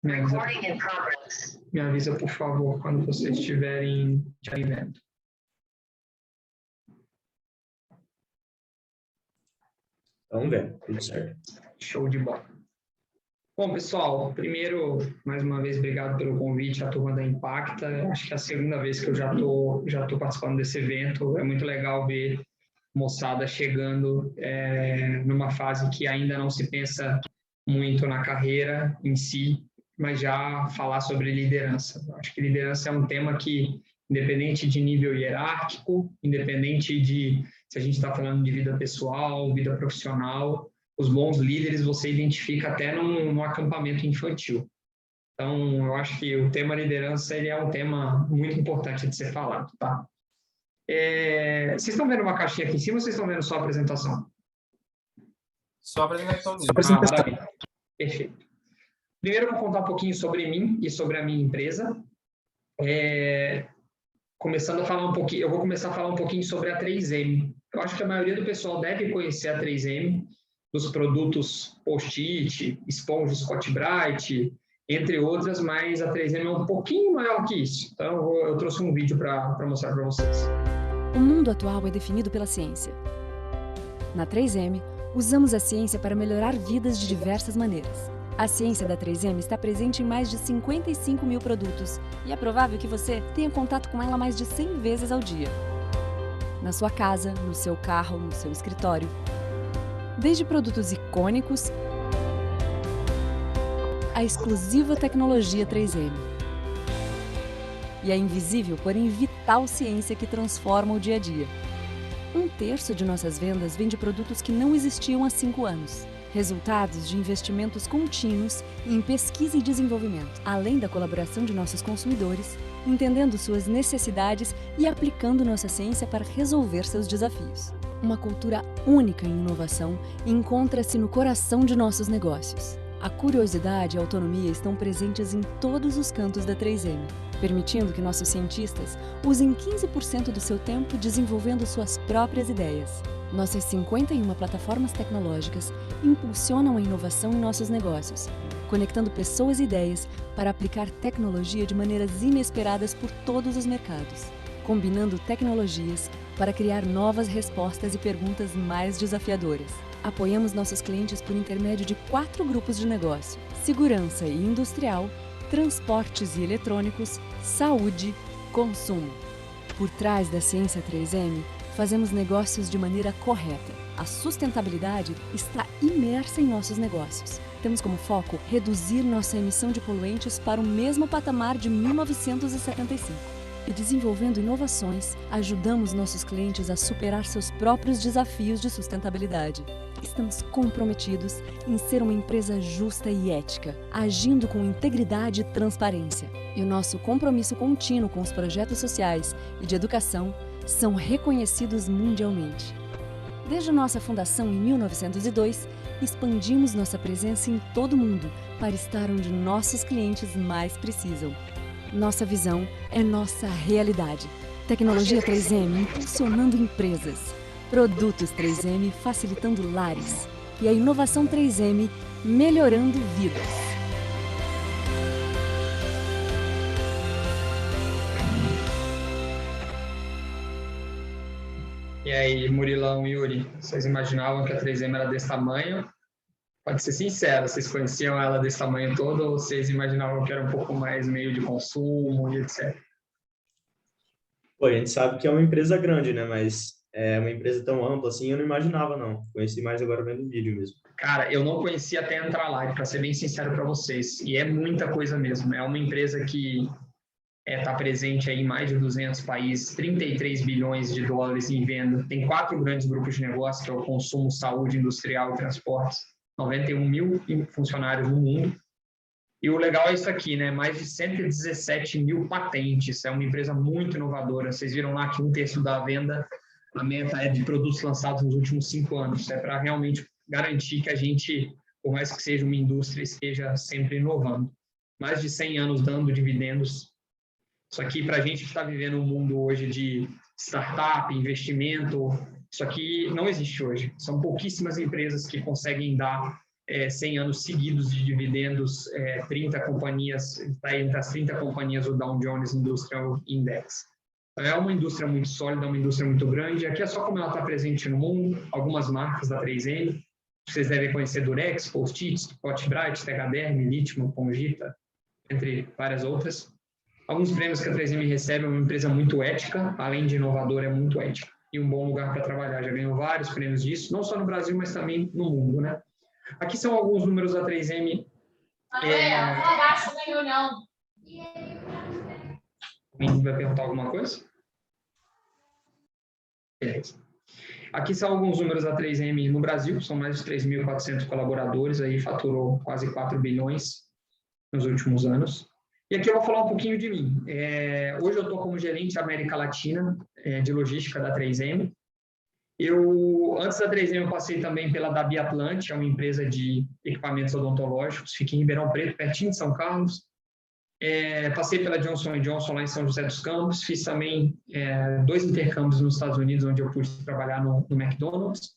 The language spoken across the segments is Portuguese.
Me avisa, me avisa, por favor, quando vocês estiverem vendo. Vamos ver, tudo certo. Show de bola. Bom, pessoal, primeiro, mais uma vez, obrigado pelo convite à turma da Impacta. Acho que é a segunda vez que eu já tô participando desse evento. É muito legal ver moçada chegando numa fase que ainda não se pensa muito na carreira em si, mas já falar sobre liderança. Acho que liderança é um tema que, independente de nível hierárquico, independente de se a gente está falando de vida pessoal, vida profissional, os bons líderes você identifica até num acampamento infantil. Então, eu acho que o tema liderança ele é um tema muito importante de ser falado, tá? Vocês estão vendo uma caixinha aqui em cima ou vocês estão vendo só a apresentação? Só a apresentação mesmo. Maravilha. Perfeito. Primeiro, eu vou contar um pouquinho sobre mim e sobre a minha empresa. Começando a falar um pouquinho, eu vou começar a falar um pouquinho sobre a 3M. Eu acho que a maioria do pessoal deve conhecer a 3M, dos produtos Post-it, esponja Scott-Brite, entre outras, mas a 3M é um pouquinho maior que isso. Então, eu trouxe um vídeo para mostrar para vocês. O mundo atual é definido pela ciência. Na 3M, usamos a ciência para melhorar vidas de diversas maneiras. A ciência da 3M está presente em mais de 55 mil produtos e é provável que você tenha contato com ela mais de 100 vezes ao dia. Na sua casa, no seu carro, no seu escritório. Desde produtos icônicos à exclusiva tecnologia 3M. E a invisível, porém vital ciência que transforma o dia a dia. 1/3 de nossas vendas vem de produtos que não existiam há 5 anos. Resultados de investimentos contínuos em pesquisa e desenvolvimento, além da colaboração de nossos consumidores, entendendo suas necessidades e aplicando nossa ciência para resolver seus desafios. Uma cultura única em inovação encontra-se no coração de nossos negócios. A curiosidade e a autonomia estão presentes em todos os cantos da 3M, permitindo que nossos cientistas usem 15% do seu tempo desenvolvendo suas próprias ideias. Nossas 51 plataformas tecnológicas impulsionam a inovação em nossos negócios, conectando pessoas e ideias para aplicar tecnologia de maneiras inesperadas por todos os mercados, combinando tecnologias para criar novas respostas e perguntas mais desafiadoras. Apoiamos nossos clientes por intermédio de 4 grupos de negócio: segurança e industrial, transportes e eletrônicos, saúde, consumo. Por trás da ciência 3M, fazemos negócios de maneira correta. A sustentabilidade está imersa em nossos negócios. Temos como foco reduzir nossa emissão de poluentes para o mesmo patamar de 1975. E desenvolvendo inovações, ajudamos nossos clientes a superar seus próprios desafios de sustentabilidade. Estamos comprometidos em ser uma empresa justa e ética, agindo com integridade e transparência. E o nosso compromisso contínuo com os projetos sociais e de educação são reconhecidos mundialmente. Desde nossa fundação em 1902, expandimos nossa presença em todo o mundo para estar onde nossos clientes mais precisam. Nossa visão é nossa realidade. Tecnologia 3M impulsionando empresas. Produtos 3M facilitando lares. E a inovação 3M melhorando vidas. E aí, Murilão e Yuri, vocês imaginavam que a 3M era desse tamanho? Pode ser sincero, vocês conheciam ela desse tamanho todo ou vocês imaginavam que era um pouco mais meio de consumo e etc? Pô, a gente sabe que é uma empresa grande, né? Mas é uma empresa tão ampla assim, eu não imaginava, não. Conheci mais agora vendo o vídeo mesmo. Cara, eu não conhecia até entrar lá, para ser bem sincero para vocês. E é muita coisa mesmo. É uma empresa que está presente aí em mais de 200 países, 33 bilhões de dólares em venda. Tem 4 grandes grupos de negócio, que é o consumo, saúde, industrial e transportes. 91 mil funcionários no mundo. E o legal é isso aqui, né? Mais de 117 mil patentes. É uma empresa muito inovadora. Vocês viram lá que 1/3 da venda, a meta é de produtos lançados nos últimos 5 anos. É para realmente garantir que a gente, por mais que seja uma indústria, esteja sempre inovando. Mais de 100 anos dando dividendos. Isso aqui, para a gente que está vivendo um mundo hoje de startup, investimento, isso aqui não existe hoje. São pouquíssimas empresas que conseguem dar 100 anos seguidos de dividendos, 30 companhias, está entre as 30 companhias do Dow Jones Industrial Index. É uma indústria muito sólida, uma indústria muito grande. Aqui é só como ela está presente no mundo, algumas marcas da 3M. Vocês devem conhecer Durex, Post-it, Scott-Brite, Tegaderm, Litmo, Pongita, entre várias outras. Alguns prêmios que a 3M recebe, é uma empresa muito ética, além de inovadora, é muito ética. E um bom lugar para trabalhar. Já ganhou vários prêmios disso, não só no Brasil, mas também no mundo, né? Aqui são alguns números da 3M. Abaixo da reunião. Alguém vai perguntar alguma coisa? Beleza. Aqui são alguns números da 3M no Brasil, são mais de 3.400 colaboradores, aí faturou quase 4 bilhões nos últimos anos. E aqui eu vou falar um pouquinho de mim. Hoje eu estou como gerente da América Latina de logística da 3M. Antes da 3M, eu passei também pela Dabi Atlante, é uma empresa de equipamentos odontológicos, fica em Ribeirão Preto, pertinho de São Carlos. Passei pela Johnson & Johnson lá em São José dos Campos, fiz também 2 intercâmbios nos Estados Unidos, onde eu pude trabalhar no McDonald's.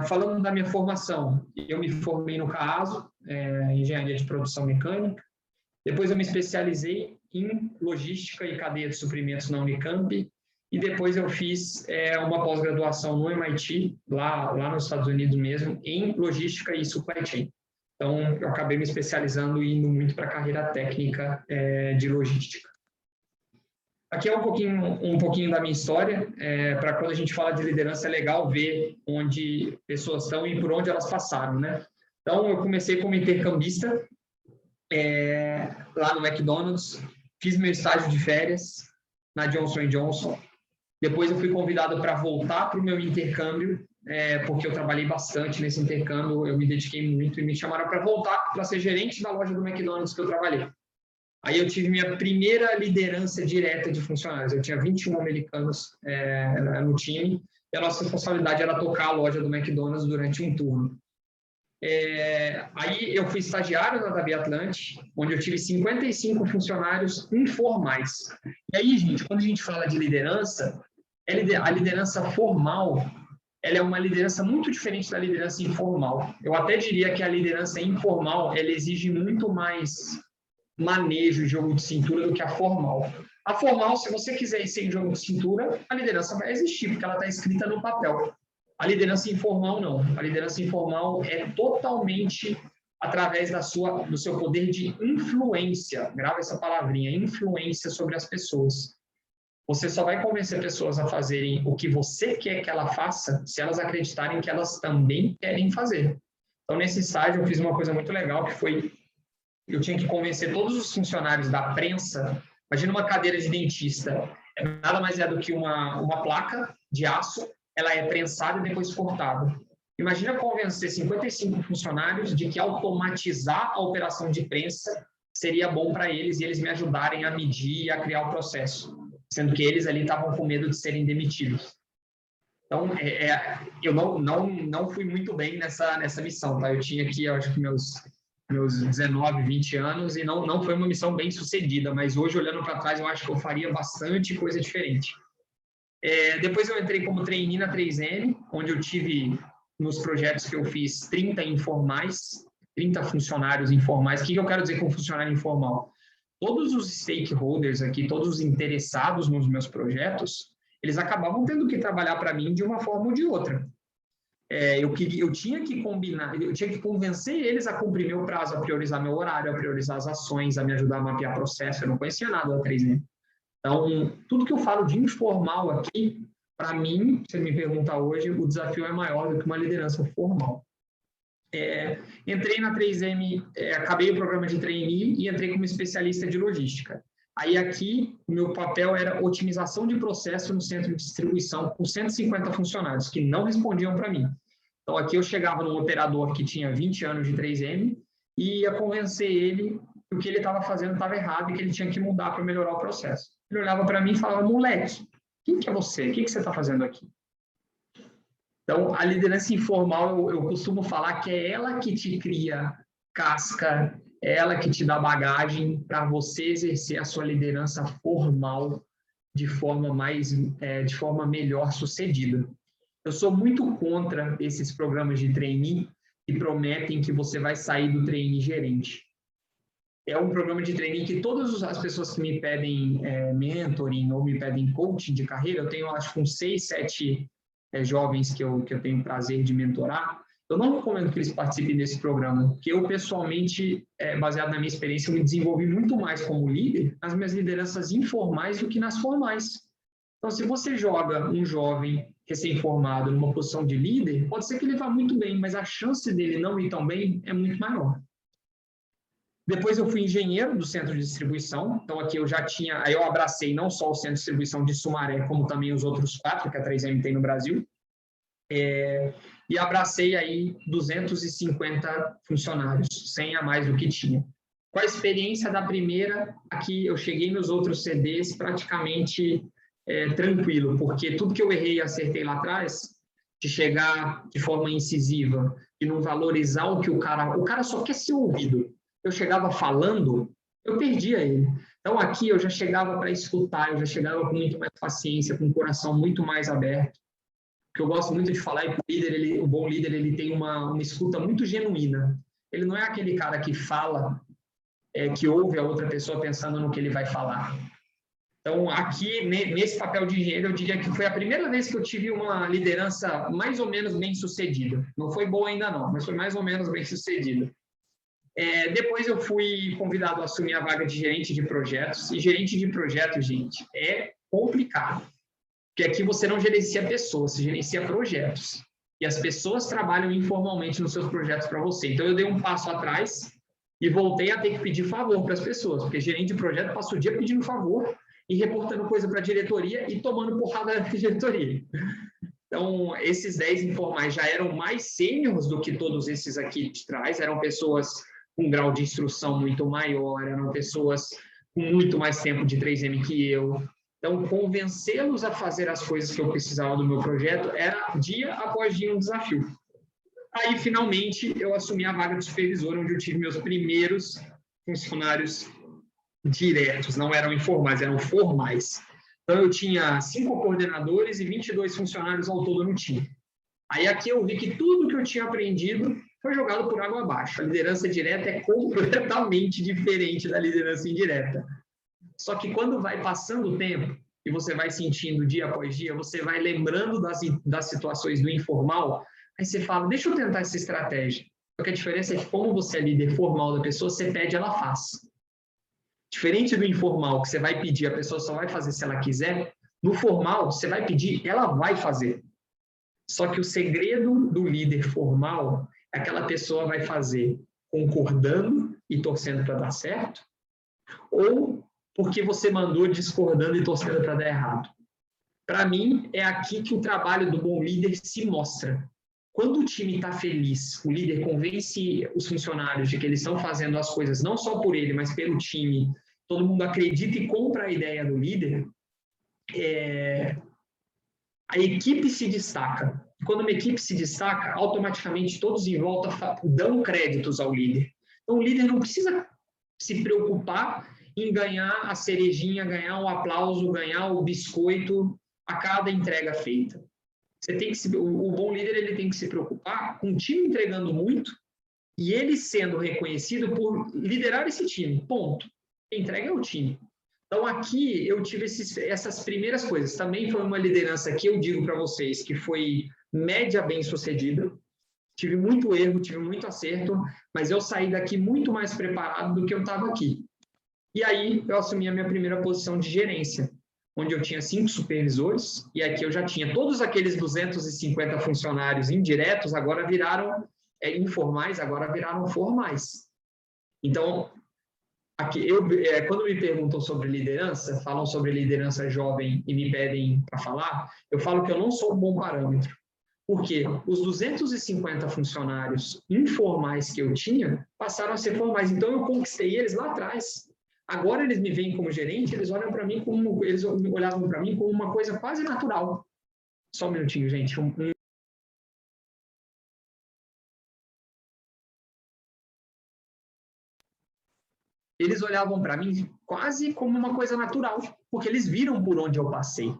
Falando da minha formação, eu me formei no CAASO, Engenharia de Produção Mecânica. Depois eu me especializei em Logística e Cadeia de Suprimentos na Unicamp. E depois eu fiz uma pós-graduação no MIT, lá nos Estados Unidos mesmo, em Logística e Supply Chain. Então, eu acabei me especializando e indo muito para a carreira técnica de logística. Aqui é um pouquinho da minha história. Para quando a gente fala de liderança, é legal ver onde pessoas estão e por onde elas passaram, né? Então, eu comecei como intercambista lá no McDonald's, fiz meu estágio de férias na Johnson & Johnson. Depois eu fui convidado para voltar para o meu intercâmbio, porque eu trabalhei bastante nesse intercâmbio, eu me dediquei muito e me chamaram para voltar para ser gerente da loja do McDonald's que eu trabalhei. Aí eu tive minha primeira liderança direta de funcionários. Eu tinha 21 americanos no time e a nossa responsabilidade era tocar a loja do McDonald's durante um turno. Aí eu fui estagiário na Dabi Atlante, onde eu tive 55 funcionários informais. E aí, gente, quando a gente fala de liderança, a liderança formal, ela é uma liderança muito diferente da liderança informal. Eu até diria que a liderança informal, ela exige muito mais manejo e jogo de cintura do que a formal. A formal, se você quiser ir sem jogo de cintura, a liderança vai existir, porque ela está escrita no papel. A liderança informal, não. A liderança informal é totalmente através do seu poder de influência. Grava essa palavrinha, influência sobre as pessoas. Você só vai convencer pessoas a fazerem o que você quer que ela faça se elas acreditarem que elas também querem fazer. Então, nesse estágio, eu fiz uma coisa muito legal, que foi... Eu tinha que convencer todos os funcionários da prensa. Imagina uma cadeira de dentista. Nada mais é do que uma placa de aço. Ela é prensada e depois cortada. Imagina convencer 55 funcionários de que automatizar a operação de prensa seria bom para eles e eles me ajudarem a medir e a criar o processo, sendo que eles ali estavam com medo de serem demitidos. Então, eu não fui muito bem nessa missão, tá? Eu tinha aqui, eu acho que meus 19, 20 anos e não foi uma missão bem sucedida, mas hoje, olhando para trás, eu acho que eu faria bastante coisa diferente. Depois eu entrei como trainee na 3M, onde eu tive, nos projetos que eu fiz, 30 informais, 30 funcionários informais. O que eu quero dizer com funcionário informal? Todos os stakeholders aqui, todos os interessados nos meus projetos, eles acabavam tendo que trabalhar para mim de uma forma ou de outra. Eu tinha que combinar, eu tinha que convencer eles a cumprir meu prazo, a priorizar meu horário, a priorizar as ações, a me ajudar a mapear processo. Eu não conhecia nada da 3M. Então, tudo que eu falo de informal aqui, para mim, se você me perguntar hoje, o desafio é maior do que uma liderança formal. Entrei na 3M, acabei o programa de trainee e entrei como especialista de logística. Aí aqui, o meu papel era otimização de processo no centro de distribuição com 150 funcionários que não respondiam para mim. Então, aqui eu chegava num operador que tinha 20 anos de 3M e ia convencer ele que o que ele estava fazendo estava errado e que ele tinha que mudar para melhorar o processo. Ele olhava para mim e falava, moleque, quem que é você? O que você está fazendo aqui? Então, a liderança informal, eu costumo falar que é ela que te cria casca, é ela que te dá bagagem para você exercer a sua liderança formal de forma melhor sucedida. Eu sou muito contra esses programas de trainee, e prometem que você vai sair do trainee gerente. É um programa de trainee que todas as pessoas que me pedem mentoring ou me pedem coaching de carreira, eu tenho acho que uns 6, 7 jovens que eu tenho o prazer de mentorar, eu não recomendo que eles participem desse programa, porque eu pessoalmente, baseado na minha experiência, eu me desenvolvi muito mais como líder nas minhas lideranças informais do que nas formais. Então, se você joga um jovem recém-formado numa posição de líder, pode ser que ele vá muito bem, mas a chance dele não ir tão bem é muito maior. Depois eu fui engenheiro do centro de distribuição, então aqui eu já tinha, aí eu abracei não só o centro de distribuição de Sumaré, como também os outros 4 que a 3M tem no Brasil, e abracei aí 250 funcionários, 100 a mais do que tinha. Com a experiência da primeira, aqui eu cheguei nos outros CDs praticamente tranquilo, porque tudo que eu errei e acertei lá atrás, de chegar de forma incisiva, de não valorizar o que o cara só quer ser ouvido. Eu chegava falando, eu perdia ele. Então, aqui eu já chegava para escutar, eu já chegava com muito mais paciência, com o coração muito mais aberto. O que eu gosto muito de falar é que o bom líder ele tem uma escuta muito genuína. Ele não é aquele cara que fala, que ouve a outra pessoa pensando no que ele vai falar. Então, aqui, nesse papel de engenheiro, eu diria que foi a primeira vez que eu tive uma liderança mais ou menos bem-sucedida. Não foi boa ainda não, mas foi mais ou menos bem-sucedida. Depois eu fui convidado a assumir a vaga de gerente de projetos. E gerente de projetos, gente, é complicado. Porque aqui você não gerencia pessoas, você gerencia projetos. E as pessoas trabalham informalmente nos seus projetos para você. Então, eu dei um passo atrás e voltei a ter que pedir favor para as pessoas. Porque gerente de projeto passa o dia pedindo favor e reportando coisa para a diretoria e tomando porrada da diretoria. Então, esses 10 informais já eram mais sêniores do que todos esses aqui de trás. Eram pessoas com um grau de instrução muito maior, eram pessoas com muito mais tempo de 3M que eu. Então, convencê-los a fazer as coisas que eu precisava do meu projeto era dia após dia um desafio. Aí, finalmente, eu assumi a vaga de supervisor, onde eu tive meus primeiros funcionários diretos, não eram informais, eram formais. Então, eu tinha 5 coordenadores e 22 funcionários ao todo no time. Aí, aqui eu vi que tudo que eu tinha aprendido foi jogado por água abaixo. A liderança direta é completamente diferente da liderança indireta. Só que quando vai passando o tempo e você vai sentindo dia após dia, você vai lembrando das situações do informal, aí você fala, deixa eu tentar essa estratégia. Só que a diferença é que como você é líder formal da pessoa, você pede, ela faz. Diferente do informal, que você vai pedir, a pessoa só vai fazer se ela quiser, no formal, você vai pedir, ela vai fazer. Só que o segredo do líder formal é aquela pessoa vai fazer concordando e torcendo para dar certo, ou porque você mandou discordando e torcendo para dar errado. Para mim, é aqui que o trabalho do bom líder se mostra. Quando o time está feliz, o líder convence os funcionários de que eles estão fazendo as coisas não só por ele, mas pelo time, todo mundo acredita e compra a ideia do líder, a equipe se destaca. Quando uma equipe se destaca, automaticamente todos em volta dão créditos ao líder. Então, o líder não precisa se preocupar em ganhar a cerejinha, ganhar o aplauso, ganhar o biscoito a cada entrega feita. O bom líder ele tem que se preocupar com o time entregando muito e ele sendo reconhecido por liderar esse time. Ponto. Quem entrega é o time. Então, aqui eu tive essas primeiras coisas. Também foi uma liderança que eu digo para vocês que foi média bem-sucedida. Tive muito erro, tive muito acerto, mas eu saí daqui muito mais preparado do que eu estava aqui. E aí, eu assumi a minha primeira posição de gerência, onde eu tinha 5 supervisores, e aqui eu já tinha todos aqueles 250 funcionários indiretos, agora viraram informais, agora viraram formais. Então, aqui quando me perguntam sobre liderança, falam sobre liderança jovem e me pedem para falar, eu falo que eu não sou um bom parâmetro. Porque os 250 funcionários informais que eu tinha passaram a ser formais. Então, eu conquistei eles lá atrás. Agora eles me veem como gerente, eles olhavam para mim como uma coisa quase natural. Só um minutinho, gente. Eles olhavam para mim quase como uma coisa natural, porque eles viram por onde eu passei.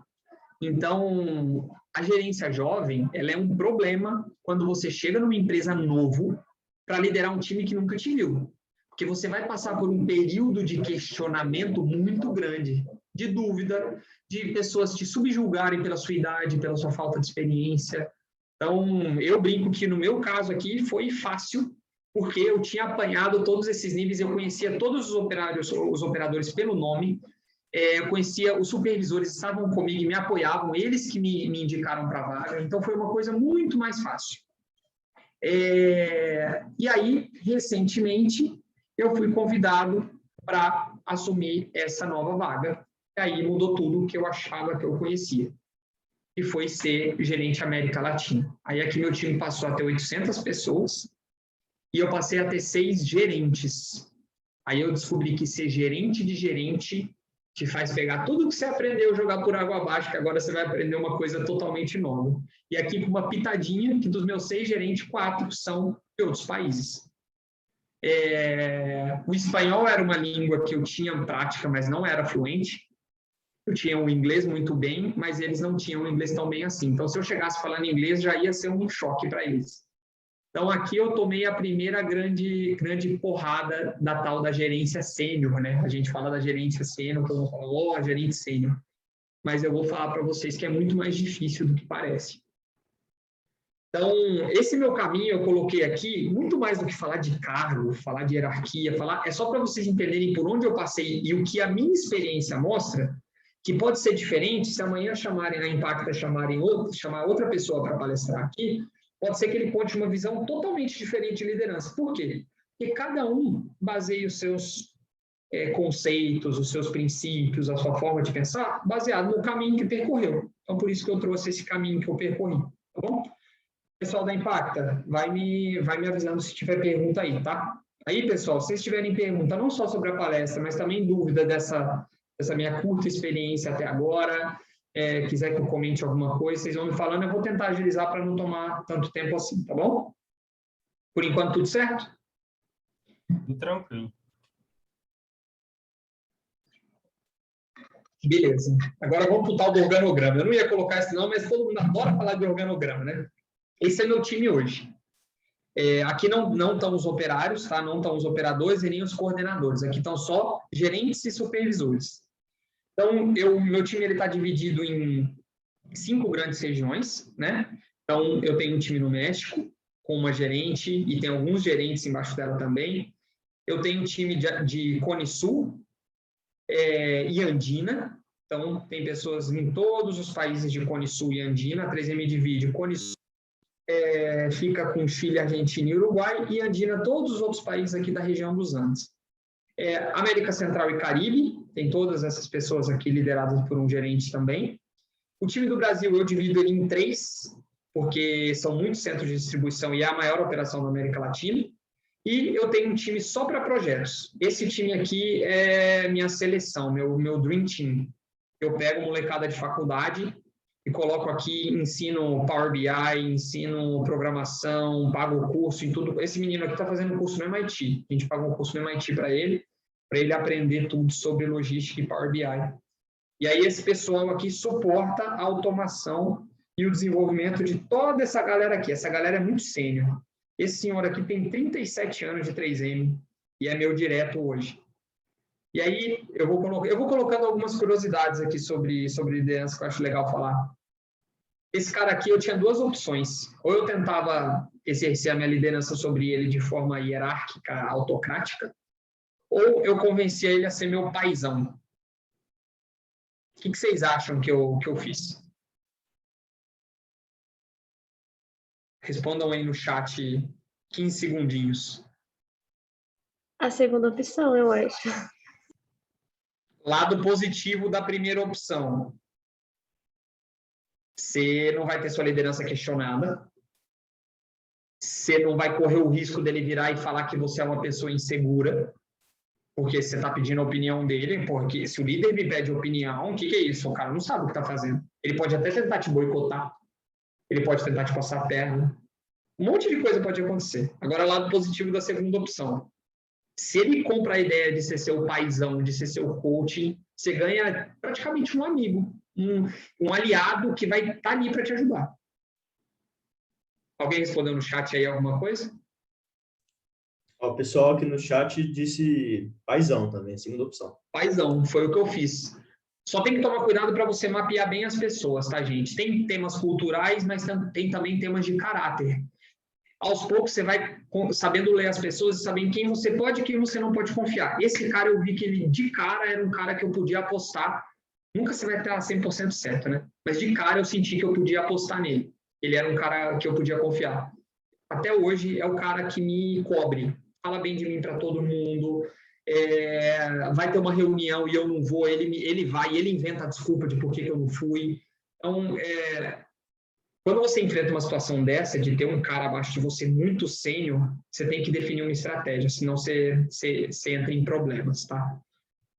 Então, a gerência jovem, ela é um problema quando você chega numa empresa novo para liderar um time que nunca te viu. Porque você vai passar por um período de questionamento muito grande, de dúvida, de pessoas te subjulgarem pela sua idade, pela sua falta de experiência. Então, eu brinco que no meu caso aqui foi fácil, porque eu tinha apanhado todos esses níveis, eu conhecia todos os operadores pelo nome, eu conhecia os supervisores, estavam comigo e me apoiavam, eles que me indicaram para a vaga, então foi uma coisa muito mais fácil. E aí, recentemente, eu fui convidado para assumir essa nova vaga, e aí mudou tudo que eu achava que eu conhecia, e foi ser gerente América Latina. Aí aqui meu time passou a ter 800 pessoas, e eu passei a ter 6 gerentes. Aí eu descobri que ser gerente de gerente te faz pegar tudo que você aprendeu, jogar por água abaixo, que agora você vai aprender uma coisa totalmente nova. E aqui com uma pitadinha, que dos meus 6 gerentes, 4 são de outros países. O espanhol era uma língua que eu tinha prática, mas não era fluente. Eu tinha o inglês muito bem, mas eles não tinham o inglês tão bem assim. Então, se eu chegasse falando inglês, já ia ser um choque para eles. Então, aqui eu tomei a primeira grande porrada da tal da gerência sênior, né? A gente fala da gerência sênior, todo mundo fala, gerente sênior. Mas eu vou falar para vocês que é muito mais difícil do que parece. Então, esse meu caminho eu coloquei aqui, muito mais do que falar de cargo, falar de hierarquia, é só para vocês entenderem por onde eu passei e o que a minha experiência mostra, que pode ser diferente se amanhã chamarem a Impacta, chamar outra pessoa para palestrar aqui, pode ser que ele conte uma visão totalmente diferente de liderança. Por quê? Porque cada um baseia os seus conceitos, os seus princípios, a sua forma de pensar, baseado no caminho que percorreu. Então, por isso que eu trouxe esse caminho que eu percorri, tá bom? Pessoal da Impacta, vai me avisando se tiver pergunta aí, tá? Aí, pessoal, se vocês tiverem pergunta, não só sobre a palestra, mas também dúvida dessa minha curta experiência até agora, quiser que eu comente alguma coisa, vocês vão me falando, eu vou tentar agilizar para não tomar tanto tempo assim, tá bom? Por enquanto, tudo certo? Tudo tranquilo. Beleza. Agora vamos para o tal do organograma. Eu não ia colocar isso não, mas todo mundo adora falar de organograma, né? Esse é meu time hoje. Aqui não estão os operários, tá? Não estão os operadores e nem os coordenadores. Aqui estão só gerentes e supervisores. Então, meu time está dividido em 5 grandes regiões, né? Então, eu tenho um time no México, com uma gerente, e tem alguns gerentes embaixo dela também. Eu tenho um time de Cone Sul e Andina. Então, tem pessoas em todos os países de Cone Sul e Andina. A 3M divide Cone Sul, fica com Chile, Argentina e Uruguai, e Andina, todos os outros países aqui da região dos Andes. América Central e Caribe, tem todas essas pessoas aqui lideradas por um gerente também. O time do Brasil eu divido ele em 3, porque são muitos centros de distribuição e é a maior operação da América Latina. E eu tenho um time só para projetos. Esse time aqui é minha seleção, meu Dream Team. Eu pego molecada de faculdade e coloco aqui, ensino Power BI, ensino programação, pago o curso em tudo. Esse menino aqui está fazendo um curso no MIT. A gente paga um curso no MIT para ele aprender tudo sobre logística e Power BI. E aí esse pessoal aqui suporta a automação e o desenvolvimento de toda essa galera aqui. Essa galera é muito sênior. Esse senhor aqui tem 37 anos de 3M e é meu direto hoje. E aí, eu vou colocando algumas curiosidades aqui sobre liderança que eu acho legal falar. Esse cara aqui, eu tinha 2 opções. Ou eu tentava exercer a minha liderança sobre ele de forma hierárquica, autocrática, ou eu convencia ele a ser meu paizão. O que vocês acham que eu fiz? Respondam aí no chat 15 segundinhos. A segunda opção, eu acho. Lado positivo da primeira opção. Você não vai ter sua liderança questionada. Você não vai correr o risco dele virar e falar que você é uma pessoa insegura, porque você está pedindo a opinião dele, porque se o líder me pede opinião, o que é isso? O cara não sabe o que está fazendo. Ele pode até tentar te boicotar. Ele pode tentar te passar a perna. Um monte de coisa pode acontecer. Agora, lado positivo da segunda opção. Se ele compra a ideia de ser seu paizão, de ser seu coach, você ganha praticamente um amigo. um aliado que vai estar ali para te ajudar. Alguém respondeu no chat aí alguma coisa? Ó, o pessoal aqui no chat disse paizão também, segunda opção. Paizão, foi o que eu fiz. Só tem que tomar cuidado para você mapear bem as pessoas, tá, gente? Tem temas culturais, mas tem também temas de caráter. Aos poucos você vai sabendo ler as pessoas e sabendo quem você pode e quem você não pode confiar. Esse cara eu vi que ele de cara era um cara que eu podia apostar. Nunca você vai estar 100% certo, né? Mas de cara eu senti que eu podia apostar nele. Ele era um cara que eu podia confiar. Até hoje é o cara que me cobre. Fala bem de mim para todo mundo. Vai ter uma reunião e eu não vou. Ele vai, ele inventa a desculpa de por que eu não fui. Então, quando você enfrenta uma situação dessa, de ter um cara abaixo de você muito sênior, você tem que definir uma estratégia, senão você entra em problemas, tá?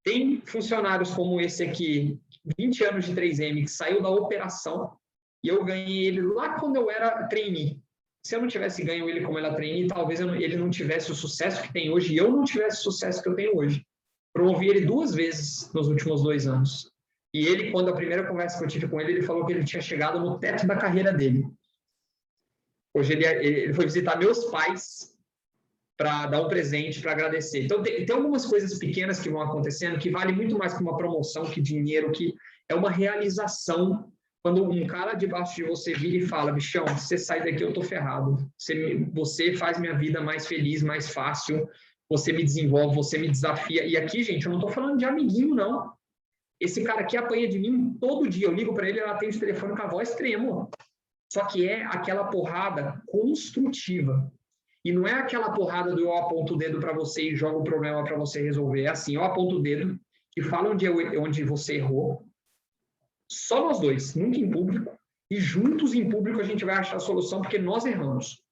Tem funcionários como esse aqui, 20 anos de 3M, que saiu da operação, e eu ganhei ele lá quando eu era trainee. Se eu não tivesse ganho ele como ele era trainee, talvez ele não tivesse o sucesso que tem hoje, e eu não tivesse o sucesso que eu tenho hoje. Promovi ele 2 vezes nos últimos 2 anos. E ele, quando a primeira conversa que eu tive com ele, ele falou que ele tinha chegado no teto da carreira dele. Hoje ele foi visitar meus pais para dar um presente, para agradecer. Então, tem algumas coisas pequenas que vão acontecendo que vale muito mais que uma promoção, que dinheiro, que é uma realização. Quando um cara debaixo de você vira e fala, bichão, você sai daqui, eu tô ferrado. Você faz minha vida mais feliz, mais fácil, você me desenvolve, você me desafia. E aqui, gente, eu não tô falando de amiguinho, não. Esse cara aqui apanha de mim todo dia. Eu ligo para ele, ela atende o telefone com a voz trêmula. Só que é aquela porrada construtiva. E não é aquela porrada do eu aponto o dedo para você e jogo o problema para você resolver. É assim, eu aponto o dedo e falo onde você errou. Só nós dois, nunca em público. E juntos em público a gente vai achar a solução porque nós erramos.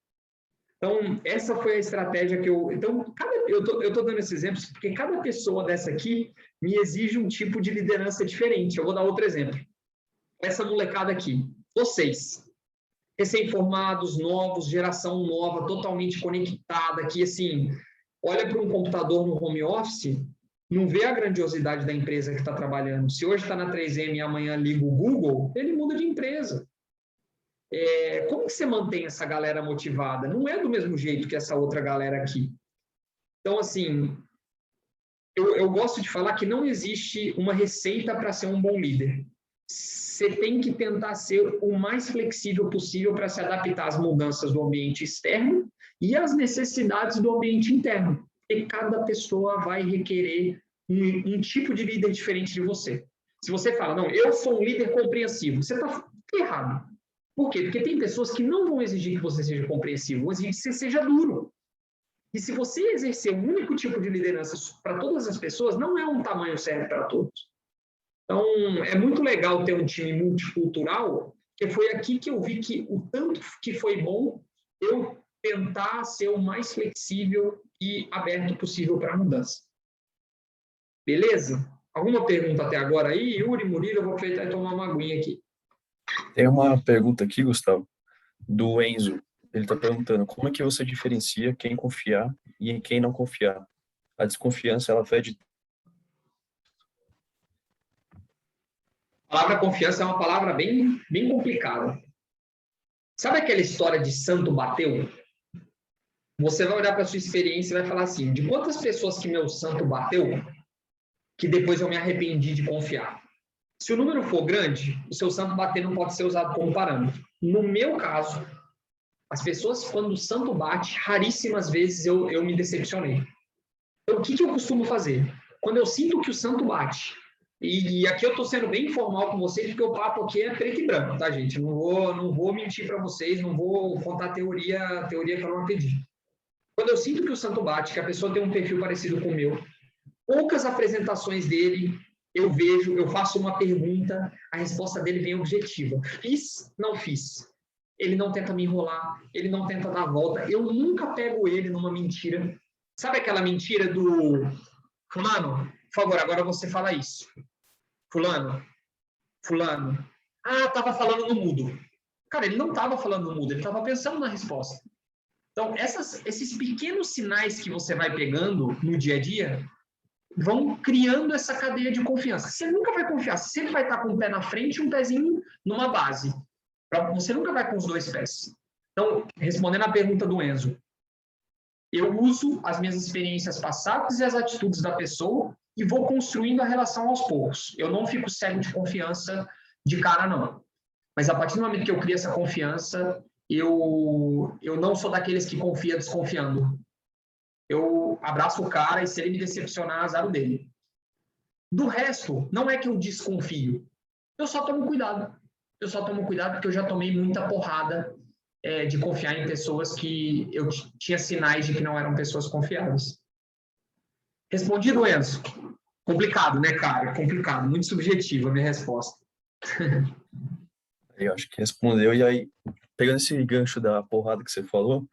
Então, essa foi a estratégia que eu... Então, eu tô dando esses exemplos porque cada pessoa dessa aqui me exige um tipo de liderança diferente. Eu vou dar outro exemplo. Essa molecada aqui. Vocês, recém-formados, novos, geração nova, totalmente conectada, que, assim, olha para um computador no home office, não vê a grandiosidade da empresa que está trabalhando. Se hoje está na 3M e amanhã liga o Google, ele muda de empresa. Como que você mantém essa galera motivada? Não é do mesmo jeito que essa outra galera aqui. Então, assim, eu gosto de falar que não existe uma receita para ser um bom líder. Você tem que tentar ser o mais flexível possível para se adaptar às mudanças do ambiente externo e às necessidades do ambiente interno. E cada pessoa vai requerer um tipo de líder diferente de você. Se você fala, não, eu sou um líder compreensivo, você está errado. Por quê? Porque tem pessoas que não vão exigir que você seja compreensivo, vão exigir que você seja duro. E se você exercer um único tipo de liderança para todas as pessoas, não é um tamanho certo para todos. Então, é muito legal ter um time multicultural, que foi aqui que eu vi que o tanto que foi bom eu tentar ser o mais flexível e aberto possível para a mudança. Beleza? Alguma pergunta até agora aí? Yuri, Murilo, eu vou aproveitar e tomar uma aguinha aqui. Tem uma pergunta aqui, Gustavo, do Enzo. Ele está perguntando como é que você diferencia quem confiar e em quem não confiar. A desconfiança, ela fede. A palavra confiança é uma palavra bem complicada. Sabe aquela história de santo bateu? Você vai olhar para a sua experiência e vai falar assim, de quantas pessoas que meu santo bateu, que depois eu me arrependi de confiar? Se o número for grande, o seu santo bater não pode ser usado como parâmetro. No meu caso, as pessoas, quando o santo bate, raríssimas vezes eu me decepcionei. Então, o que eu costumo fazer? Quando eu sinto que o santo bate, e aqui eu estou sendo bem informal com vocês, porque o papo aqui é preto e branco, tá, gente? Não vou mentir para vocês, não vou contar teoria que eu não acredito. Quando eu sinto que o santo bate, que a pessoa tem um perfil parecido com o meu, poucas apresentações dele, eu vejo, eu faço uma pergunta, a resposta dele vem objetiva. Fiz? Não fiz. Ele não tenta me enrolar, ele não tenta dar a volta. Eu nunca pego ele numa mentira. Sabe aquela mentira do... Fulano, por favor, agora você fala isso. Fulano. Ah, estava falando no mudo. Cara, ele não estava falando no mudo, ele estava pensando na resposta. Então, esses pequenos sinais que você vai pegando no dia a dia, vão criando essa cadeia de confiança. Você nunca vai confiar, você sempre vai estar com um pé na frente e um pezinho numa base. Você nunca vai com os dois pés. Então, respondendo à pergunta do Enzo, eu uso as minhas experiências passadas e as atitudes da pessoa e vou construindo a relação aos poucos. Eu não fico cego de confiança de cara, não. Mas a partir do momento que eu crio essa confiança, eu não sou daqueles que confia desconfiando. Eu abraço o cara e se ele me decepcionar, azar o dele. Do resto, não é que eu desconfio. Eu só tomo cuidado. Eu só tomo cuidado porque eu já tomei muita porrada de confiar em pessoas que eu tinha sinais de que não eram pessoas confiáveis. Respondido, Enzo? Complicado, né, cara? Complicado. Muito subjetiva a minha resposta. Eu acho que respondeu. E aí, pegando esse gancho da porrada que você falou,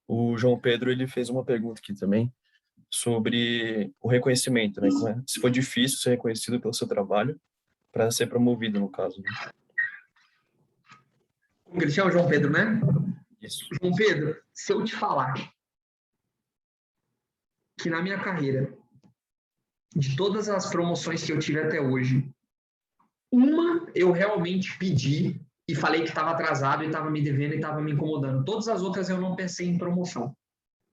o João Pedro ele fez uma pergunta aqui também sobre o reconhecimento, né? Se for difícil ser reconhecido pelo seu trabalho para ser promovido, no caso. Né? Como que ele chama? João Pedro, né? Isso. João Pedro, se eu te falar que na minha carreira, de todas as promoções que eu tive até hoje, uma eu realmente pedi e falei que estava atrasado e estava me devendo e estava me incomodando. Todas as outras eu não pensei em promoção.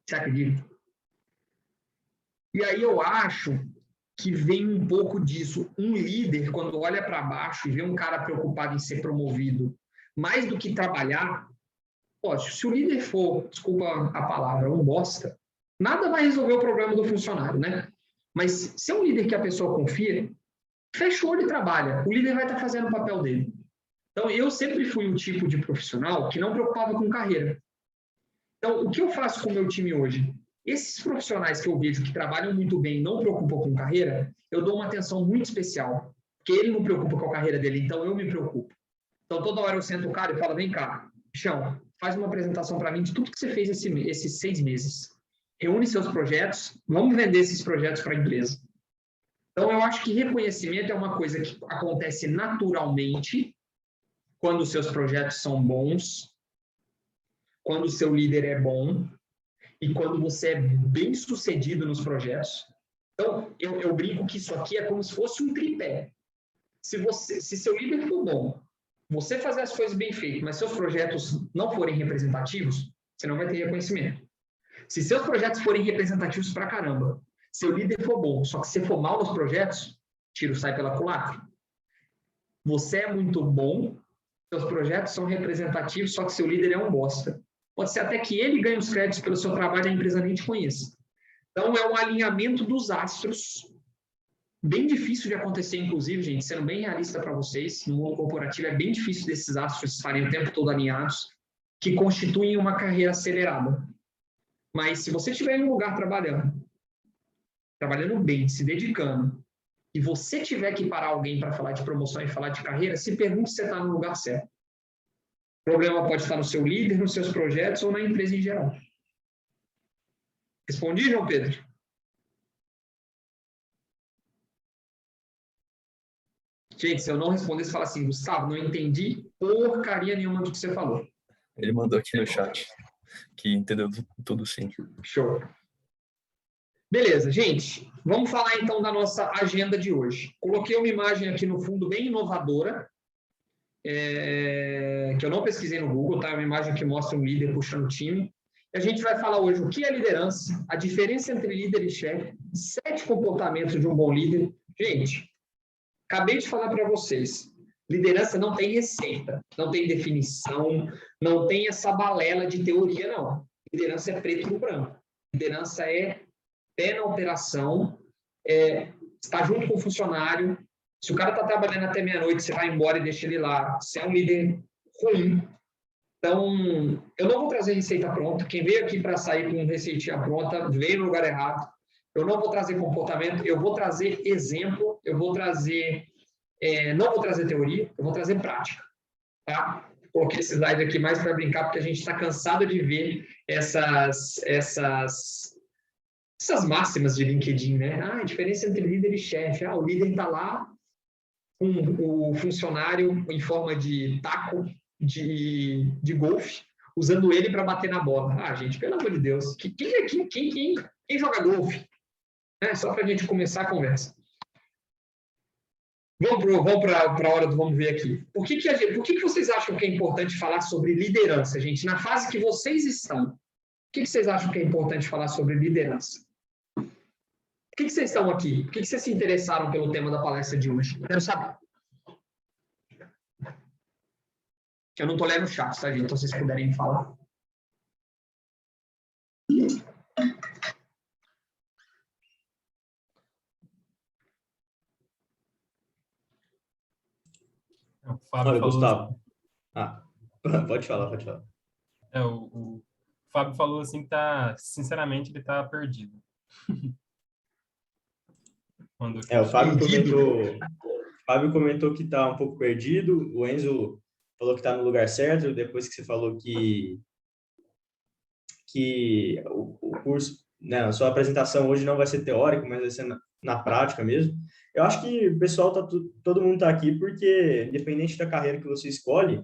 Você acredita? E aí eu acho que vem um pouco disso. Um líder, quando olha para baixo e vê um cara preocupado em ser promovido, mais do que trabalhar, se o líder for, desculpa a palavra, um bosta, nada vai resolver o problema do funcionário, né? Mas se é um líder que a pessoa confia, fechou, ele trabalha. O líder vai estar fazendo o papel dele. Então, eu sempre fui um tipo de profissional que não preocupava com carreira. Então, o que eu faço com o meu time hoje? Esses profissionais que eu vejo que trabalham muito bem e não preocupam com carreira, eu dou uma atenção muito especial. Porque ele não preocupa com a carreira dele, então eu me preocupo. Então, toda hora eu sento o cara e falo, vem cá, Chão, faz uma apresentação para mim de tudo que você fez esses 6 meses. Reúne seus projetos, vamos vender esses projetos para a empresa. Então, eu acho que reconhecimento é uma coisa que acontece naturalmente quando os seus projetos são bons, quando o seu líder é bom e quando você é bem sucedido nos projetos. Então, eu brinco que isso aqui é como se fosse um tripé. Se seu líder for bom, você fazer as coisas bem feitas, mas seus projetos não forem representativos, você não vai ter reconhecimento. Se seus projetos forem representativos pra caramba, seu líder for bom, só que se for mal nos projetos, tiro sai pela culatra. Você é muito bom, seus projetos são representativos, só que seu líder é um bosta. Pode ser até que ele ganhe os créditos pelo seu trabalho e a empresa nem te conheça. Então, é um alinhamento dos astros, bem difícil de acontecer, inclusive, gente, sendo bem realista para vocês, no mundo corporativo é bem difícil desses astros estarem o tempo todo alinhados, que constituem uma carreira acelerada. Mas se você estiver em um lugar trabalhando bem, se dedicando, e você tiver que parar alguém para falar de promoção e falar de carreira, se pergunte se você está no lugar certo. O problema pode estar no seu líder, nos seus projetos ou na empresa em geral. Respondi, João Pedro? Gente, se eu não responder, você fala assim, Gustavo, não entendi porcaria nenhuma do que você falou. Ele mandou aqui no chat que entendeu tudo sim. Show. Beleza, gente. Vamos falar então da nossa agenda de hoje. Coloquei uma imagem aqui no fundo bem inovadora, que eu não pesquisei no Google, tá? É uma imagem que mostra um líder puxando o time. E a gente vai falar hoje o que é liderança, a diferença entre líder e chefe, 7 comportamentos de um bom líder. Gente, acabei de falar para vocês, liderança não tem receita, não tem definição, não tem essa balela de teoria, não. Liderança é preto no branco. Liderança é pé na operação, está junto com o funcionário. Se o cara está trabalhando até meia-noite, você vai embora e deixa ele lá. Você é um líder ruim. Então, eu não vou trazer receita pronta. Quem veio aqui para sair com receitinha pronta, veio no lugar errado. Eu não vou trazer comportamento, eu vou trazer exemplo, eu vou trazer... não vou trazer teoria, eu vou trazer prática. Tá? Coloquei esse slide aqui mais para brincar, porque a gente está cansado de ver essas máximas de LinkedIn, né? A diferença entre líder e chefe. O líder está lá com o funcionário em forma de taco de golfe, usando ele para bater na bola. Gente, pelo amor de Deus. Quem joga golfe? Só para a gente começar a conversa. Vamos para a hora do vamos ver aqui. Por que vocês acham que é importante falar sobre liderança, gente? Na fase que vocês estão, por que vocês acham que é importante falar sobre liderança? Por que vocês estão aqui? Por que vocês se interessaram pelo tema da palestra de hoje? Quero saber. Eu não estou lendo o chat, tá, gente? Então, se vocês puderem falar. O Fábio Olha, falou, Gustavo. Pode falar. o Fábio falou assim que sinceramente, ele tá perdido. O Fábio comentou que tá um pouco perdido, o Enzo falou que tá no lugar certo, depois que você falou que o curso, né, a sua apresentação hoje não vai ser teórico, mas vai ser na prática mesmo. Eu acho que o pessoal, todo mundo está aqui porque, independente da carreira que você escolhe,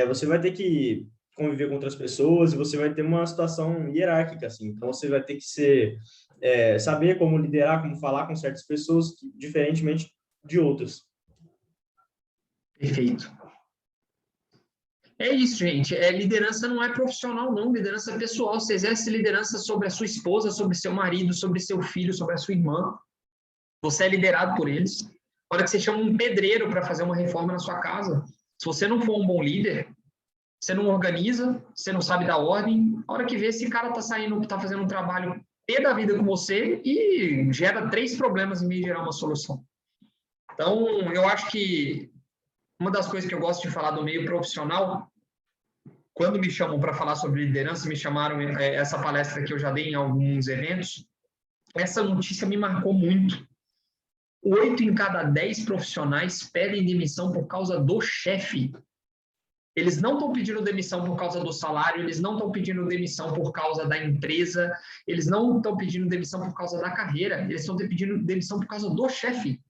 você vai ter que conviver com outras pessoas e você vai ter uma situação hierárquica, assim. Então, você vai ter que saber como liderar, como falar com certas pessoas, diferentemente de outras. Perfeito. É isso, gente. Liderança não é profissional, não. Liderança é pessoal. Você exerce liderança sobre a sua esposa, sobre seu marido, sobre seu filho, sobre a sua irmã. Você é liderado por eles. A hora que você chama um pedreiro para fazer uma reforma na sua casa, se você não for um bom líder, você não organiza, você não sabe dar ordem, a hora que vê, esse cara está fazendo um trabalho pé da vida com você e gera 3 problemas em vez de gerar uma solução. Então, eu acho que uma das coisas que eu gosto de falar do meio profissional, quando me chamam para falar sobre liderança, me chamaram, essa palestra que eu já dei em alguns eventos, essa notícia me marcou muito. 8 em cada 10 profissionais pedem demissão por causa do chefe. Eles não estão pedindo demissão por causa do salário, eles não estão pedindo demissão por causa da empresa, eles não estão pedindo demissão por causa da carreira, eles estão pedindo demissão por causa do chefe.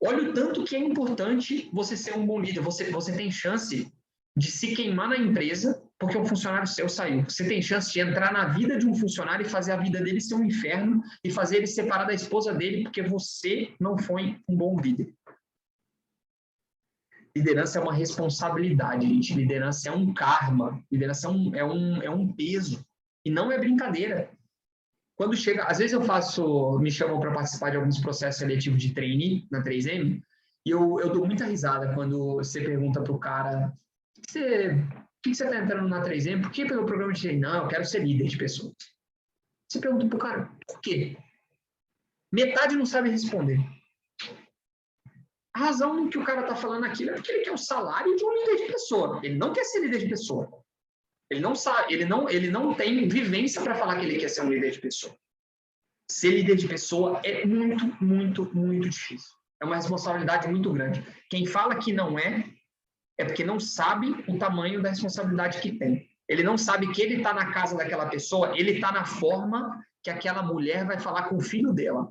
Olha o tanto que é importante você ser um bom líder. Você tem chance de se queimar na empresa porque um funcionário seu saiu. Você tem chance de entrar na vida de um funcionário e fazer a vida dele ser um inferno e fazer ele separar da esposa dele porque você não foi um bom líder. Liderança é uma responsabilidade, gente. Liderança é um karma. Liderança é um peso. E não é brincadeira. Quando chega... Às vezes me chamam para participar de alguns processos seletivos de trainee na 3M e eu dou muita risada quando você pergunta para o cara por que você está entrando na 3M? Por que pelo programa de trainee? Não, eu quero ser líder de pessoas. Você pergunta para o cara, por quê? Metade não sabe responder. A razão que o cara está falando aquilo é porque ele quer o salário de um líder de pessoa. Ele não quer ser líder de pessoa. Ele não sabe, ele não tem vivência para falar que ele quer ser um líder de pessoa. Ser líder de pessoa é muito, muito, muito difícil. É uma responsabilidade muito grande. Quem fala que não é porque não sabe o tamanho da responsabilidade que tem. Ele não sabe que ele está na casa daquela pessoa, ele está na forma que aquela mulher vai falar com o filho dela.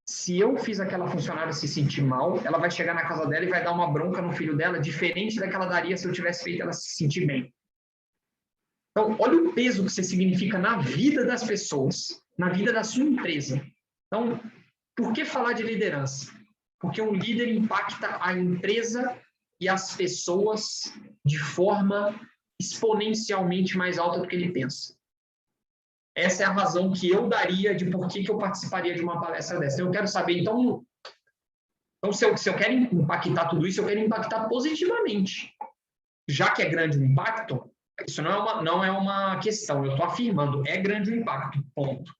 Se eu fiz aquela funcionária se sentir mal, ela vai chegar na casa dela e vai dar uma bronca no filho dela, diferente da que ela daria se eu tivesse feito ela se sentir bem. Então, olha o peso que você significa na vida das pessoas, na vida da sua empresa. Então, por que falar de liderança? Porque um líder impacta a empresa e as pessoas de forma exponencialmente mais alta do que ele pensa. Essa é a razão que eu daria de por que eu participaria de uma palestra dessa. Eu quero saber, então se eu quero impactar tudo isso, eu quero impactar positivamente. Já que é grande o impacto, isso não é uma questão, eu estou afirmando, é grande o impacto, ponto.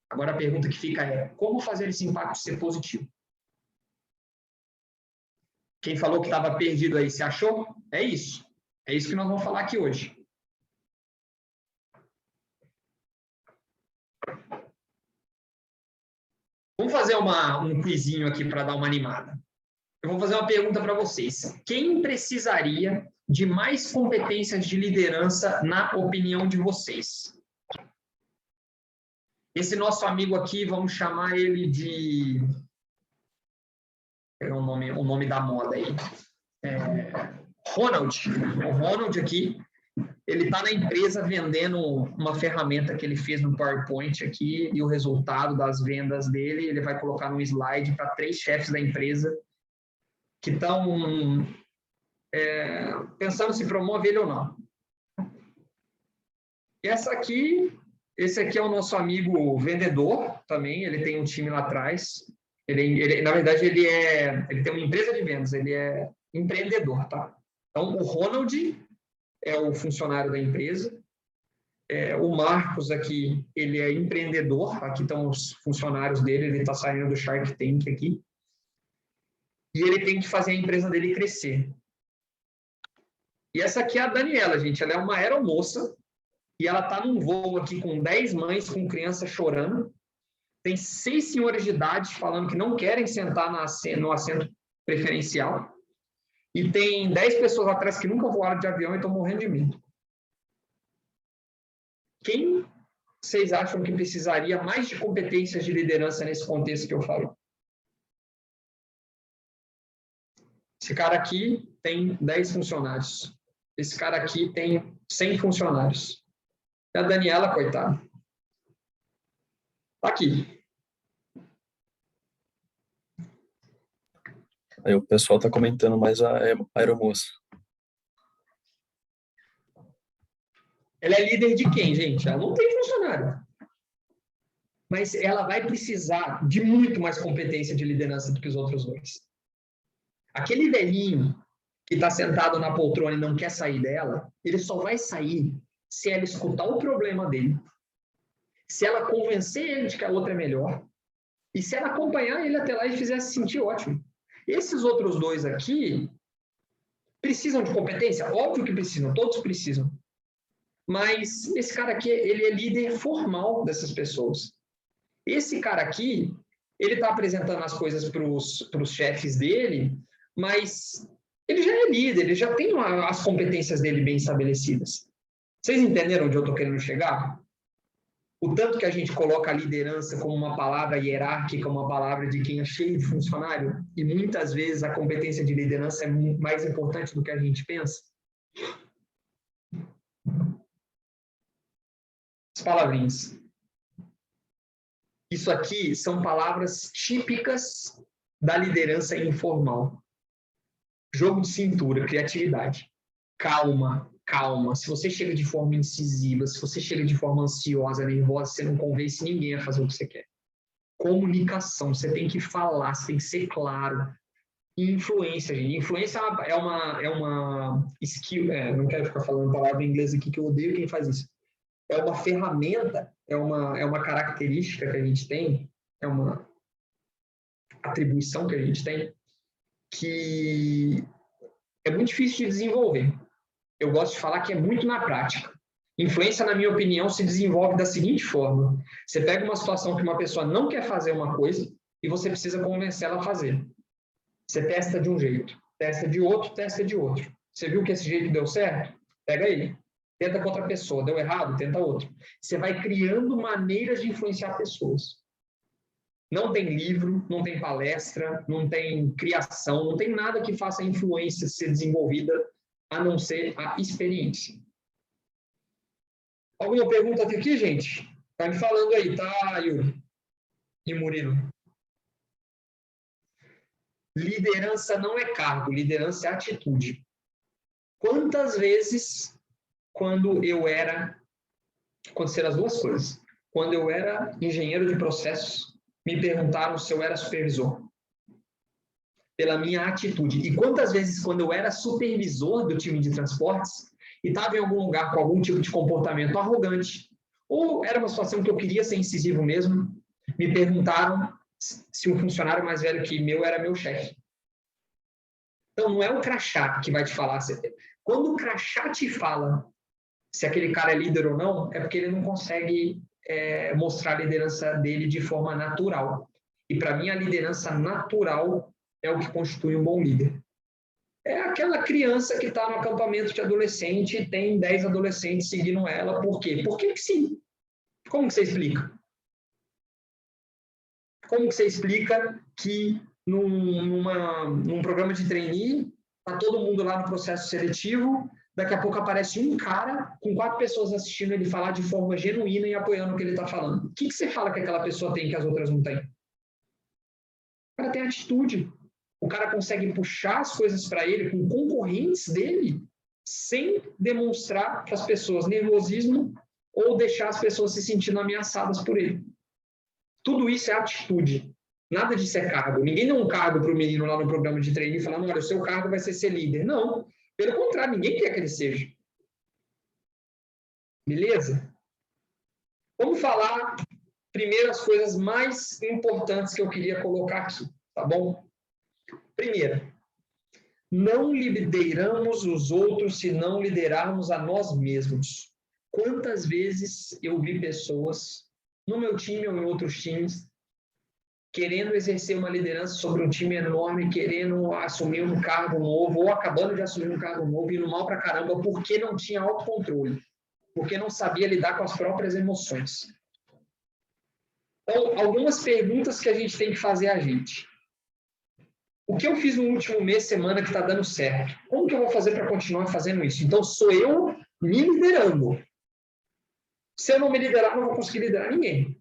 Agora a pergunta que fica é, como fazer esse impacto ser positivo? Quem falou que estava perdido aí, se achou? É isso. É isso que nós vamos falar aqui hoje. Vamos fazer um quizinho aqui para dar uma animada. Eu vou fazer uma pergunta para vocês. Quem precisaria de mais competências de liderança na opinião de vocês? Esse nosso amigo aqui, vamos chamar ele de... Vou pegar o nome da moda aí. Ronald. O Ronald aqui. ele está na empresa vendendo uma ferramenta que ele fez no PowerPoint aqui e o resultado das vendas dele, ele vai colocar num slide para 3 chefes da empresa que estão pensando se promover ele ou não. E esse aqui é o nosso amigo vendedor também, ele tem um time lá atrás. Na verdade, ele tem uma empresa de vendas, ele é empreendedor, tá? Então, o Ronald é o funcionário da empresa. O Marcos aqui, ele é empreendedor. Aqui estão os funcionários dele, ele está saindo do Shark Tank aqui. E ele tem que fazer a empresa dele crescer. E essa aqui é a Daniela, gente. Ela é uma aeromoça e ela está num voo aqui com 10 mães com criança chorando. Tem 6 senhores de idade falando que não querem sentar no assento preferencial. E tem 10 pessoas atrás que nunca voaram de avião e estão morrendo de medo. Quem vocês acham que precisaria mais de competências de liderança nesse contexto que eu falo? Esse cara aqui tem 10 funcionários. Esse cara aqui tem 100 funcionários. E a Daniela, coitada. Tá aqui. Aí o pessoal está comentando mais a aeromoça. Ela é líder de quem, gente? Ela não tem funcionário. Mas ela vai precisar de muito mais competência de liderança do que os outros dois. Aquele velhinho que está sentado na poltrona e não quer sair dela, ele só vai sair se ela escutar o problema dele, se ela convencer ele de que a outra é melhor, e se ela acompanhar ele até lá e fizer se sentir ótimo. Esses outros dois aqui precisam de competência? Óbvio que precisam, todos precisam. Mas esse cara aqui, ele é líder formal dessas pessoas. Esse cara aqui, ele está apresentando as coisas para os chefes dele, mas ele já é líder, ele já tem as competências dele bem estabelecidas. Vocês entenderam onde eu estou querendo chegar? O tanto que a gente coloca a liderança como uma palavra hierárquica, uma palavra de quem é cheio de funcionário, e muitas vezes a competência de liderança é mais importante do que a gente pensa. As palavrinhas. Isso aqui são palavras típicas da liderança informal. Jogo de cintura, criatividade. Calma, calma. Se você chega de forma incisiva, se você chega de forma ansiosa, nervosa, você não convence ninguém a fazer o que você quer. Comunicação, você tem que falar, você tem que ser claro. E influência, gente. Influência é uma skill, não quero ficar falando palavra em inglês aqui que eu odeio quem faz isso. É uma ferramenta, é uma característica que a gente tem, é uma atribuição que a gente tem, que é muito difícil de desenvolver. Eu gosto de falar que é muito na prática. Influência, na minha opinião, se desenvolve da seguinte forma. Você pega uma situação que uma pessoa não quer fazer uma coisa e você precisa convencer ela a fazer. Você testa de um jeito, testa de outro, testa de outro. Você viu que esse jeito deu certo? Pega ele. Tenta com outra pessoa. Deu errado? Tenta outro. Você vai criando maneiras de influenciar pessoas. Não tem livro, não tem palestra, não tem criação, não tem nada que faça a influência ser desenvolvida a não ser a experiência. Alguma pergunta até aqui, gente? Vai me falando aí, tá, Yuri? E Murilo? Liderança não é cargo, liderança é atitude. Quantas vezes, aconteceram as duas coisas. Quando eu era engenheiro de processos, me perguntaram se eu era supervisor. Pela minha atitude. E quantas vezes, quando eu era supervisor do time de transportes, e estava em algum lugar com algum tipo de comportamento arrogante, ou era uma situação que eu queria ser incisivo mesmo, me perguntaram se um funcionário mais velho que meu era meu chefe. Então, não é o crachá que vai te falar. Quando o crachá te fala se aquele cara é líder ou não, é porque ele não consegue mostrar a liderança dele de forma natural. E, para mim, a liderança natural é o que constitui um bom líder. É aquela criança que está no acampamento de adolescente e tem 10 adolescentes seguindo ela. Por quê? Porque sim. Como que você explica? Como que você explica que num programa de trainee, está todo mundo lá no processo seletivo, daqui a pouco aparece um cara com 4 pessoas assistindo ele falar de forma genuína e apoiando o que ele está falando. O que você fala que aquela pessoa tem que as outras não têm? O cara tem atitude. O cara consegue puxar as coisas para ele com concorrentes dele sem demonstrar para as pessoas nervosismo ou deixar as pessoas se sentindo ameaçadas por ele. Tudo isso é atitude. Nada disso é cargo. Ninguém dá um cargo para o menino lá no programa de treino falando, olha, o seu cargo vai ser líder. Não. Pelo contrário, ninguém quer que ele seja. Beleza? Vamos falar primeiro as coisas mais importantes que eu queria colocar aqui, tá bom? Primeiro, não lideramos os outros se não liderarmos a nós mesmos. Quantas vezes eu vi pessoas, no meu time ou em outros times, querendo exercer uma liderança sobre um time enorme, querendo assumir um cargo novo, ou acabando de assumir um cargo novo, indo mal pra caramba, porque não tinha autocontrole, porque não sabia lidar com as próprias emoções. Então, algumas perguntas que a gente tem que fazer a gente. O que eu fiz no último mês, semana, que está dando certo? Como que eu vou fazer para continuar fazendo isso? Então, sou eu me liderando. Se eu não me liderar, não vou conseguir liderar ninguém.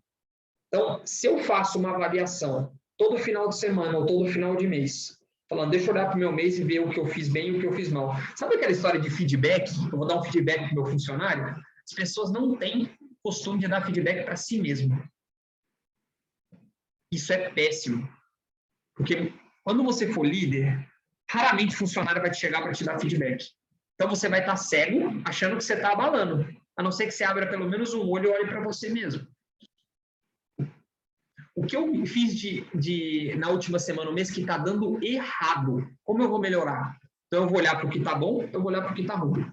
Então, se eu faço uma avaliação todo final de semana ou todo final de mês, falando, deixa eu olhar para o meu mês e ver o que eu fiz bem e o que eu fiz mal. Sabe aquela história de feedback? Eu vou dar um feedback para o meu funcionário? As pessoas não têm costume de dar feedback para si mesmo. Isso é péssimo. Porque quando você for líder, raramente o funcionário vai te chegar para te dar feedback. Então, você vai estar cego, achando que você está abalando. A não ser que você abra pelo menos um olho e olhe para você mesmo. O que eu fiz na última semana, um mês, que está dando errado, como eu vou melhorar? Então, eu vou olhar para o que está bom, eu vou olhar para o que está ruim.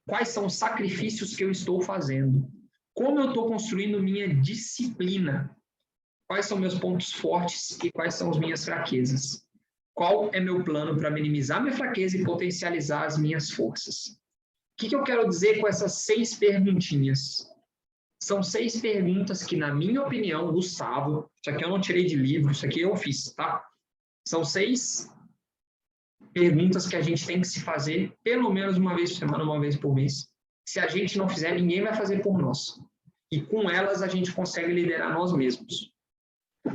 Quais são os sacrifícios que eu estou fazendo? Como eu estou construindo minha disciplina? Quais são meus pontos fortes e quais são as minhas fraquezas? Qual é meu plano para minimizar minha fraqueza e potencializar as minhas forças? O que eu quero dizer com essas 6 perguntinhas? São 6 perguntas que, na minha opinião, Gustavo, isso aqui eu não tirei de livro, isso aqui eu fiz, tá? São 6 perguntas que a gente tem que se fazer pelo menos uma vez por semana, uma vez por mês. Se a gente não fizer, ninguém vai fazer por nós. E com elas a gente consegue liderar nós mesmos.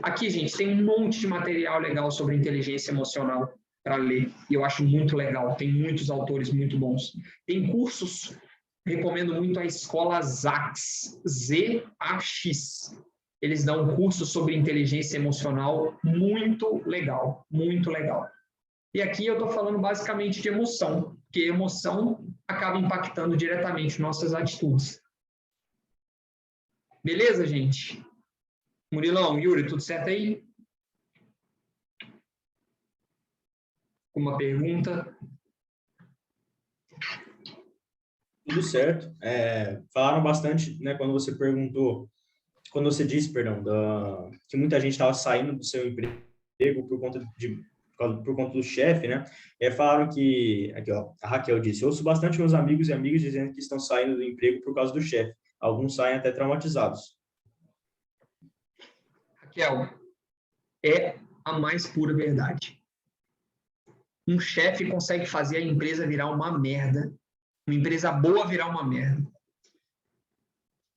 Aqui, gente, tem um monte de material legal sobre inteligência emocional para ler. E eu acho muito legal. Tem muitos autores muito bons. Tem cursos. Recomendo muito a escola ZAX, Z-A-X. Eles dão um curso sobre inteligência emocional muito legal, muito legal. E aqui eu estou falando basicamente de emoção, porque emoção acaba impactando diretamente nossas atitudes. Beleza, gente? Murilão, Yuri, tudo certo aí? Uma pergunta? Tudo certo. Falaram bastante, né, quando você disse, que muita gente estava saindo do seu emprego por conta do chefe, né? Falaram que, aqui ó, a Raquel disse, ouço bastante meus amigos e amigas dizendo que estão saindo do emprego por causa do chefe. Alguns saem até traumatizados. Raquel, é a mais pura verdade. Um chefe consegue fazer a empresa virar uma merda. Uma empresa boa virar uma merda.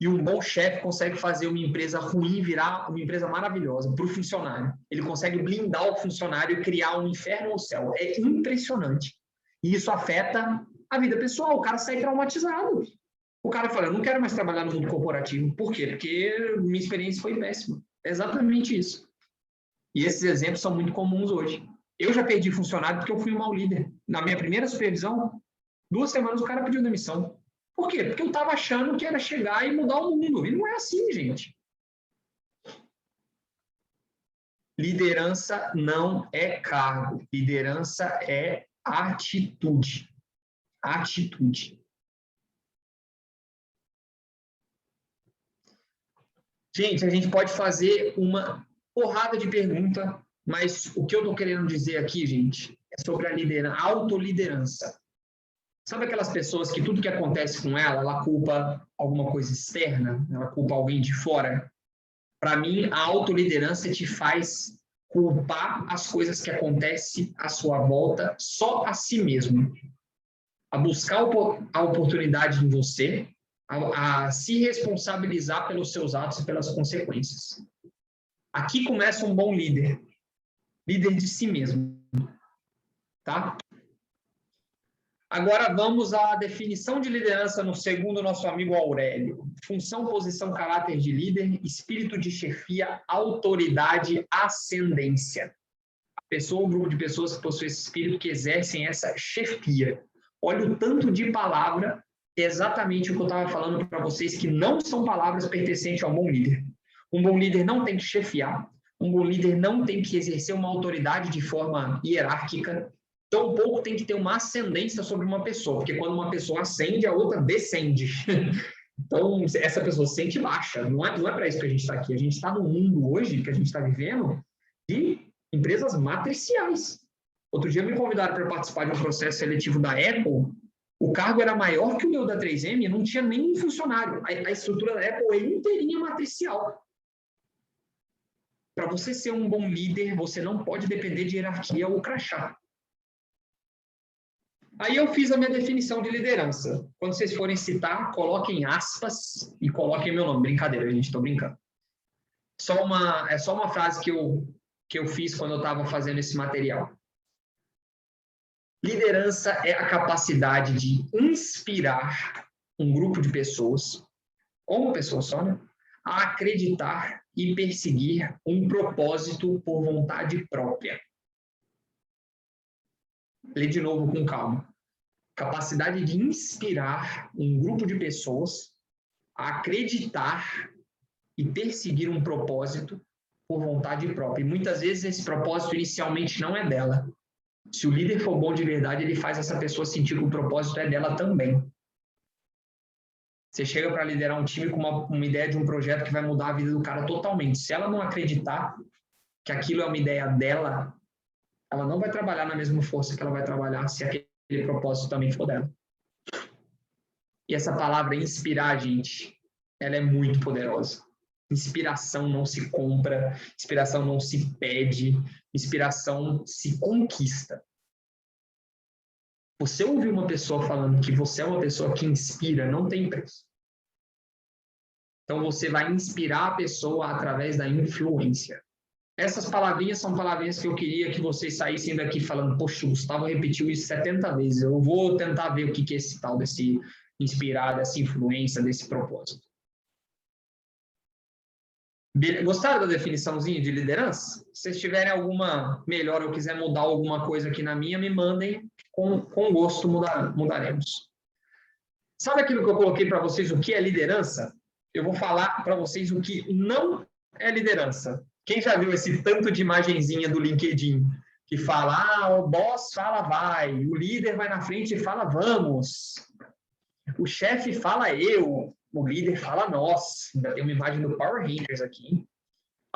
E um bom chefe consegue fazer uma empresa ruim virar uma empresa maravilhosa para o funcionário. Ele consegue blindar o funcionário e criar um inferno no céu. É impressionante. E isso afeta a vida pessoal. O cara sai traumatizado. O cara fala, eu não quero mais trabalhar no mundo corporativo. Por quê? Porque minha experiência foi péssima. É exatamente isso. E esses exemplos são muito comuns hoje. Eu já perdi funcionário porque eu fui um mau líder. Na minha primeira supervisão, 2 semanas o cara pediu demissão. Por quê? Porque eu estava achando que era chegar e mudar o mundo. E não é assim, gente. Liderança não é cargo. Liderança é atitude. Atitude. Gente, a gente pode fazer uma porrada de pergunta, mas o que eu estou querendo dizer aqui, gente, é sobre a autoliderança. Sabe aquelas pessoas que tudo que acontece com ela culpa alguma coisa externa? Ela culpa alguém de fora? Para mim, a autoliderança te faz culpar as coisas que acontecem à sua volta só a si mesmo. a buscar a oportunidade em você, a se responsabilizar pelos seus atos e pelas consequências. Aqui começa um bom líder. Líder de si mesmo. Tá? Agora vamos à definição de liderança no segundo nosso amigo Aurélio. Função, posição, caráter de líder, espírito de chefia, autoridade, ascendência. A pessoa, um grupo de pessoas que possuem esse espírito que exercem essa chefia. Olha o tanto de palavra, exatamente o que eu estava falando para vocês, que não são palavras pertencentes a um bom líder. Um bom líder não tem que chefiar, um bom líder não tem que exercer uma autoridade de forma hierárquica, tampouco tem que ter uma ascendência sobre uma pessoa, porque quando uma pessoa ascende, a outra descende. Então, essa pessoa se sente baixa. Não é para isso que a gente está aqui. A gente está num mundo hoje, que a gente está vivendo, de empresas matriciais. Outro dia me convidaram para participar de um processo seletivo da Apple. O cargo era maior que o meu da 3M e não tinha nenhum funcionário. A estrutura da Apple é inteirinha matricial. Para você ser um bom líder, você não pode depender de hierarquia ou crachá. Aí eu fiz a minha definição de liderança. Quando vocês forem citar, coloquem aspas e coloquem meu nome. Brincadeira, gente, estou brincando. É só uma frase que eu fiz quando eu estava fazendo esse material. Liderança é a capacidade de inspirar um grupo de pessoas, uma pessoa só, né? A acreditar e perseguir um propósito por vontade própria. Lê de novo com calma. Capacidade de inspirar um grupo de pessoas a acreditar e perseguir um propósito por vontade própria. E muitas vezes esse propósito inicialmente não é dela. Se o líder for bom de verdade, ele faz essa pessoa sentir que o propósito é dela também. Você chega para liderar um time com uma ideia de um projeto que vai mudar a vida do cara totalmente. Se ela não acreditar que aquilo é uma ideia dela, ela não vai trabalhar na mesma força que ela vai trabalhar se aquele propósito também for dela. E essa palavra inspirar, gente, ela é muito poderosa. Inspiração não se compra, inspiração não se pede, inspiração se conquista. Você ouvir uma pessoa falando que você é uma pessoa que inspira, não tem preço. Então você vai inspirar a pessoa através da influência. Essas palavrinhas são palavrinhas que eu queria que vocês saíssem daqui falando, poxa, o Gustavo repetiu isso 70 vezes, eu vou tentar ver o que é esse tal desse inspirar, dessa influência, desse propósito. Gostaram da definiçãozinha de liderança? Se vocês tiverem alguma melhor ou quiser mudar alguma coisa aqui na minha, me mandem, com gosto mudaremos. Sabe aquilo que eu coloquei para vocês, o que é liderança? Eu vou falar para vocês o que não é liderança. Quem já viu esse tanto de imagenzinha do LinkedIn que fala, o boss fala vai, o líder vai na frente e fala vamos, o chefe fala eu, o líder fala nós. Ainda tem uma imagem do Power Rangers aqui, hein?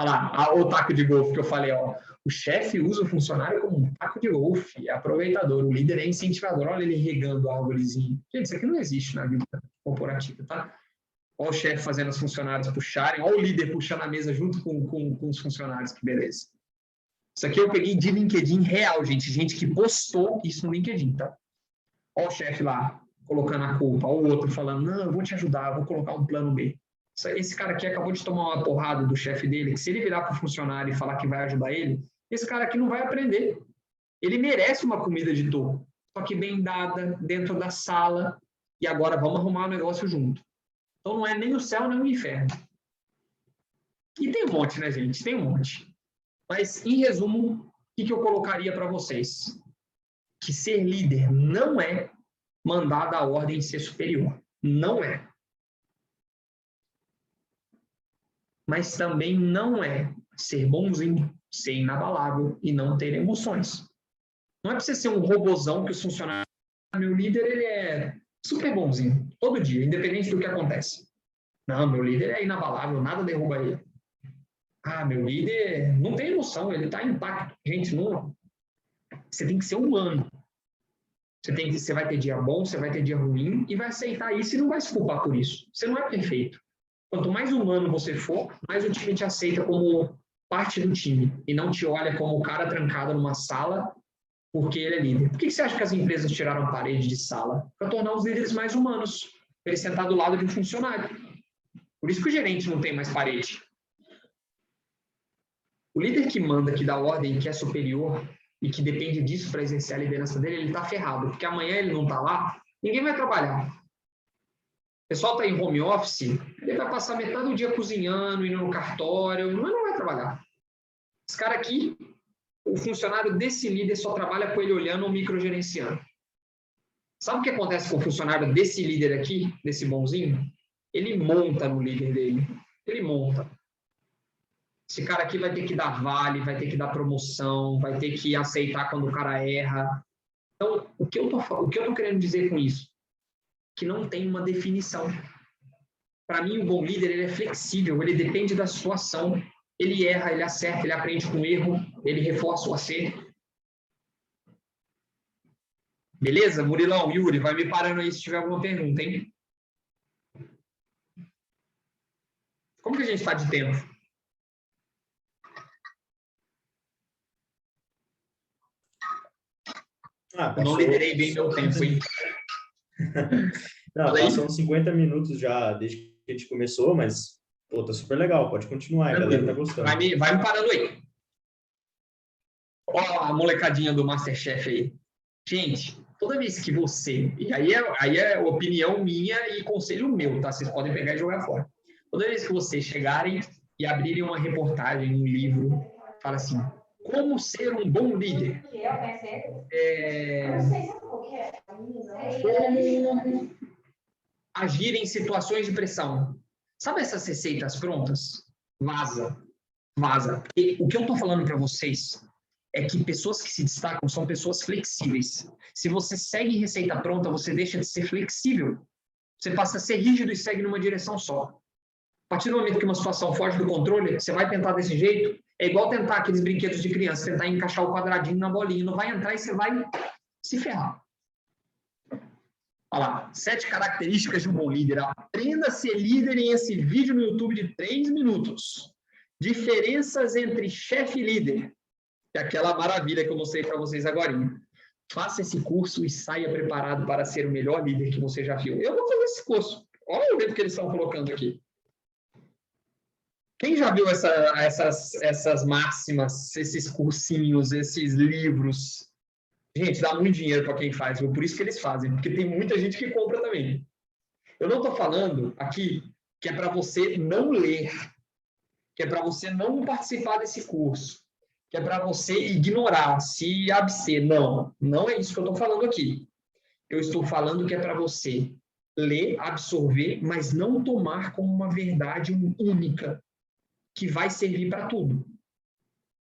Olha lá, o taco de golfe que eu falei, ó. O chefe usa o funcionário como um taco de golfe, é aproveitador, o líder é incentivador. Olha ele regando a árvorezinha. Gente, isso aqui não existe na vida corporativa, tá? Olha o chefe fazendo os funcionários puxarem, olha o líder puxando a mesa junto com os funcionários, que beleza. Isso aqui eu peguei de LinkedIn real, gente que postou isso no LinkedIn, tá? Olha o chefe lá, colocando a culpa, olha o outro falando, não, eu vou te ajudar, vou colocar um plano B. Esse cara aqui acabou de tomar uma porrada do chefe dele, que se ele virar para o funcionário e falar que vai ajudar ele, esse cara aqui não vai aprender. Ele merece uma comida de dor, só que bem dada, dentro da sala, e agora vamos arrumar o negócio junto. Então não é nem o céu nem o inferno. E tem um monte, né, gente? Tem um monte. Mas, em resumo, o que eu colocaria para vocês? Que ser líder não é mandar dar ordem e ser superior. Não é. Mas também não é ser bonzinho, ser inabalável e não ter emoções. Não é para você ser um robozão que os funcionários... Meu líder, ele é super bonzinho, todo dia, independente do que acontece. Não, meu líder é inabalável, nada derruba ele. Ah, meu líder não tem emoção, ele está intacto. Gente, não... Você tem que ser humano. Você vai ter dia bom, você vai ter dia ruim e vai aceitar isso e não vai se culpar por isso. Você não é perfeito. Quanto mais humano você for, mais o time te aceita como parte do time e não te olha como o cara trancado numa sala porque ele é líder. Por que você acha que as empresas tiraram parede de sala? Para tornar os líderes mais humanos, para ele sentar do lado de um funcionário. Por isso que o gerente não tem mais parede. O líder que manda, que dá ordem, que é superior e que depende disso para exercer a liderança dele, ele está ferrado, porque amanhã ele não está lá, ninguém vai trabalhar. O pessoal está em home office, ele vai passar metade do dia cozinhando, indo no cartório, mas não vai trabalhar. Esse cara aqui, o funcionário desse líder só trabalha com ele olhando ou microgerenciando. Sabe o que acontece com o funcionário desse líder aqui, desse bonzinho? Ele monta no líder dele. Ele monta. Esse cara aqui vai ter que dar vale, vai ter que dar promoção, vai ter que aceitar quando o cara erra. Então, o que eu tô querendo dizer com isso? Que não tem uma definição. Para mim, o bom líder ele é flexível, ele depende da situação. Ele erra, ele acerta, ele aprende com o erro, ele reforça o acerto. Beleza? Murilão, Yuri, vai me parando aí se tiver alguma pergunta, hein? Como que a gente está de tempo? Eu não liderei bem meu tempo, hein? Não, passam 50 minutos já desde que a gente começou, mas pô, tá super legal, pode continuar, a galera tá gostando. Vai me parando aí. Ó a molecadinha do Masterchef aí. Gente, toda vez que você... E aí é opinião minha e conselho meu, tá? Vocês podem pegar e jogar fora. Toda vez que vocês chegarem e abrirem uma reportagem, um livro, fala assim, como ser um bom líder? Como agir em situações de pressão? Sabe essas receitas prontas? Vaza. E o que eu estou falando para vocês é que pessoas que se destacam são pessoas flexíveis. Se você segue receita pronta, você deixa de ser flexível. Você passa a ser rígido e segue numa direção só. A partir do momento que uma situação foge do controle, você vai tentar desse jeito, é igual tentar aqueles brinquedos de criança, tentar encaixar o quadradinho na bolinha, não vai entrar e você vai se ferrar. Olha lá, 7 características de um bom líder. Aprenda a ser líder em esse vídeo no YouTube de 3 minutos. Diferenças entre chefe e líder. É aquela maravilha que eu mostrei para vocês agora. Faça esse curso e saia preparado para ser o melhor líder que você já viu. Eu vou fazer esse curso. Olha o jeito que eles estão colocando aqui. Quem já viu essas máximas, esses cursinhos, esses livros? Gente, dá muito dinheiro para quem faz, por isso que eles fazem, porque tem muita gente que compra também. Eu não estou falando aqui que é para você não ler, que é para você não participar desse curso, que é para você ignorar, se abster. Não, não é isso que eu estou falando aqui. Eu estou falando que é para você ler, absorver, mas não tomar como uma verdade única, que vai servir para tudo.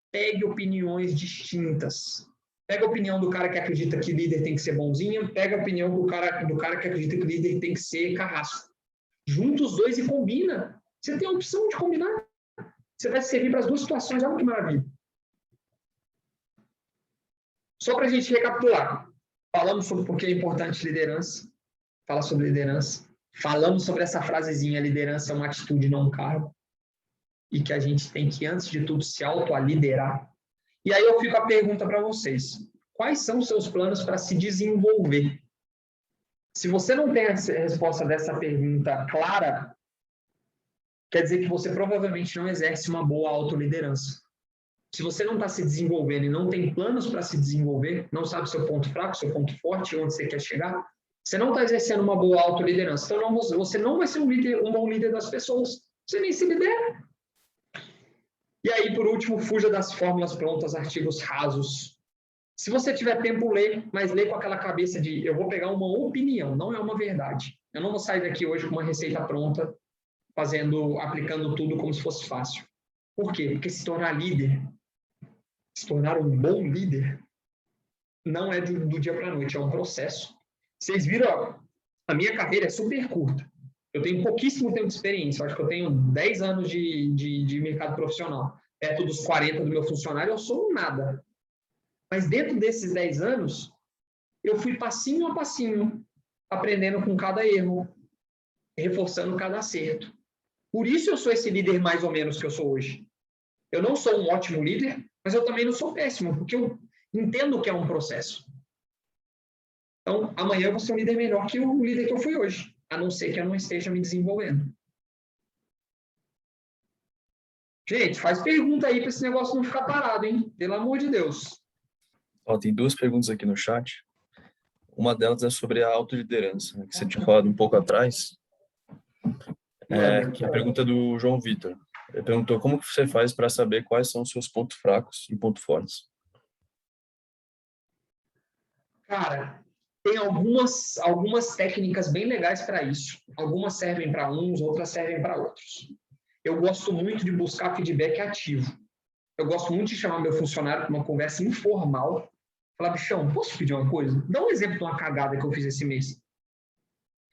Pegue opiniões distintas. Pega a opinião do cara que acredita que líder tem que ser bonzinho, pega a opinião do cara que acredita que líder tem que ser carrasco. Junta os dois e combina. Você tem a opção de combinar. Você vai servir para as duas situações. Olha que maravilha. Só para a gente recapitular. Falamos sobre por que é importante liderança. Fala sobre liderança. Falamos sobre essa frasezinha, liderança é uma atitude, não um cargo. E que a gente tem que, antes de tudo, se auto-liderar. E aí eu fico a pergunta para vocês. Quais são os seus planos para se desenvolver? Se você não tem a resposta dessa pergunta clara, quer dizer que você provavelmente não exerce uma boa autoliderança. Se você não está se desenvolvendo e não tem planos para se desenvolver, não sabe seu ponto fraco, seu ponto forte, onde você quer chegar, você não está exercendo uma boa autoliderança. Então você não vai ser um bom líder das pessoas. Você nem se lidera. E aí, por último, fuja das fórmulas prontas, artigos rasos. Se você tiver tempo, lê, mas lê com aquela cabeça de eu vou pegar uma opinião, não é uma verdade. Eu não vou sair daqui hoje com uma receita pronta, aplicando tudo como se fosse fácil. Por quê? Porque se tornar líder, se tornar um bom líder, não é do dia para a noite, é um processo. Vocês viram, a minha carreira é super curta. Eu tenho pouquíssimo tempo de experiência, eu acho que eu tenho 10 anos de mercado profissional. Perto dos 40 do meu funcionário, eu sou um nada. Mas dentro desses 10 anos, eu fui passinho a passinho, aprendendo com cada erro, reforçando cada acerto. Por isso eu sou esse líder mais ou menos que eu sou hoje. Eu não sou um ótimo líder, mas eu também não sou péssimo, porque Entendo que é um processo. Então, amanhã eu vou ser um líder melhor que o líder que eu fui hoje, a não ser que eu não esteja me desenvolvendo. Gente, faz pergunta aí para esse negócio não ficar parado, hein? Pelo amor de Deus. Ó, tem 2 perguntas aqui no chat. Uma delas é sobre a autoliderança, né, que você tinha falado um pouco atrás. Que é a pergunta do João Vitor. Ele perguntou como que você faz para saber quais são os seus pontos fracos e pontos fortes. Cara, tem algumas técnicas bem legais para isso. Algumas servem para uns, outras servem para outros. Eu gosto muito de buscar feedback ativo. Eu gosto muito de chamar meu funcionário para uma conversa informal. Falar, bichão, posso pedir uma coisa? Dá um exemplo de uma cagada que eu fiz esse mês.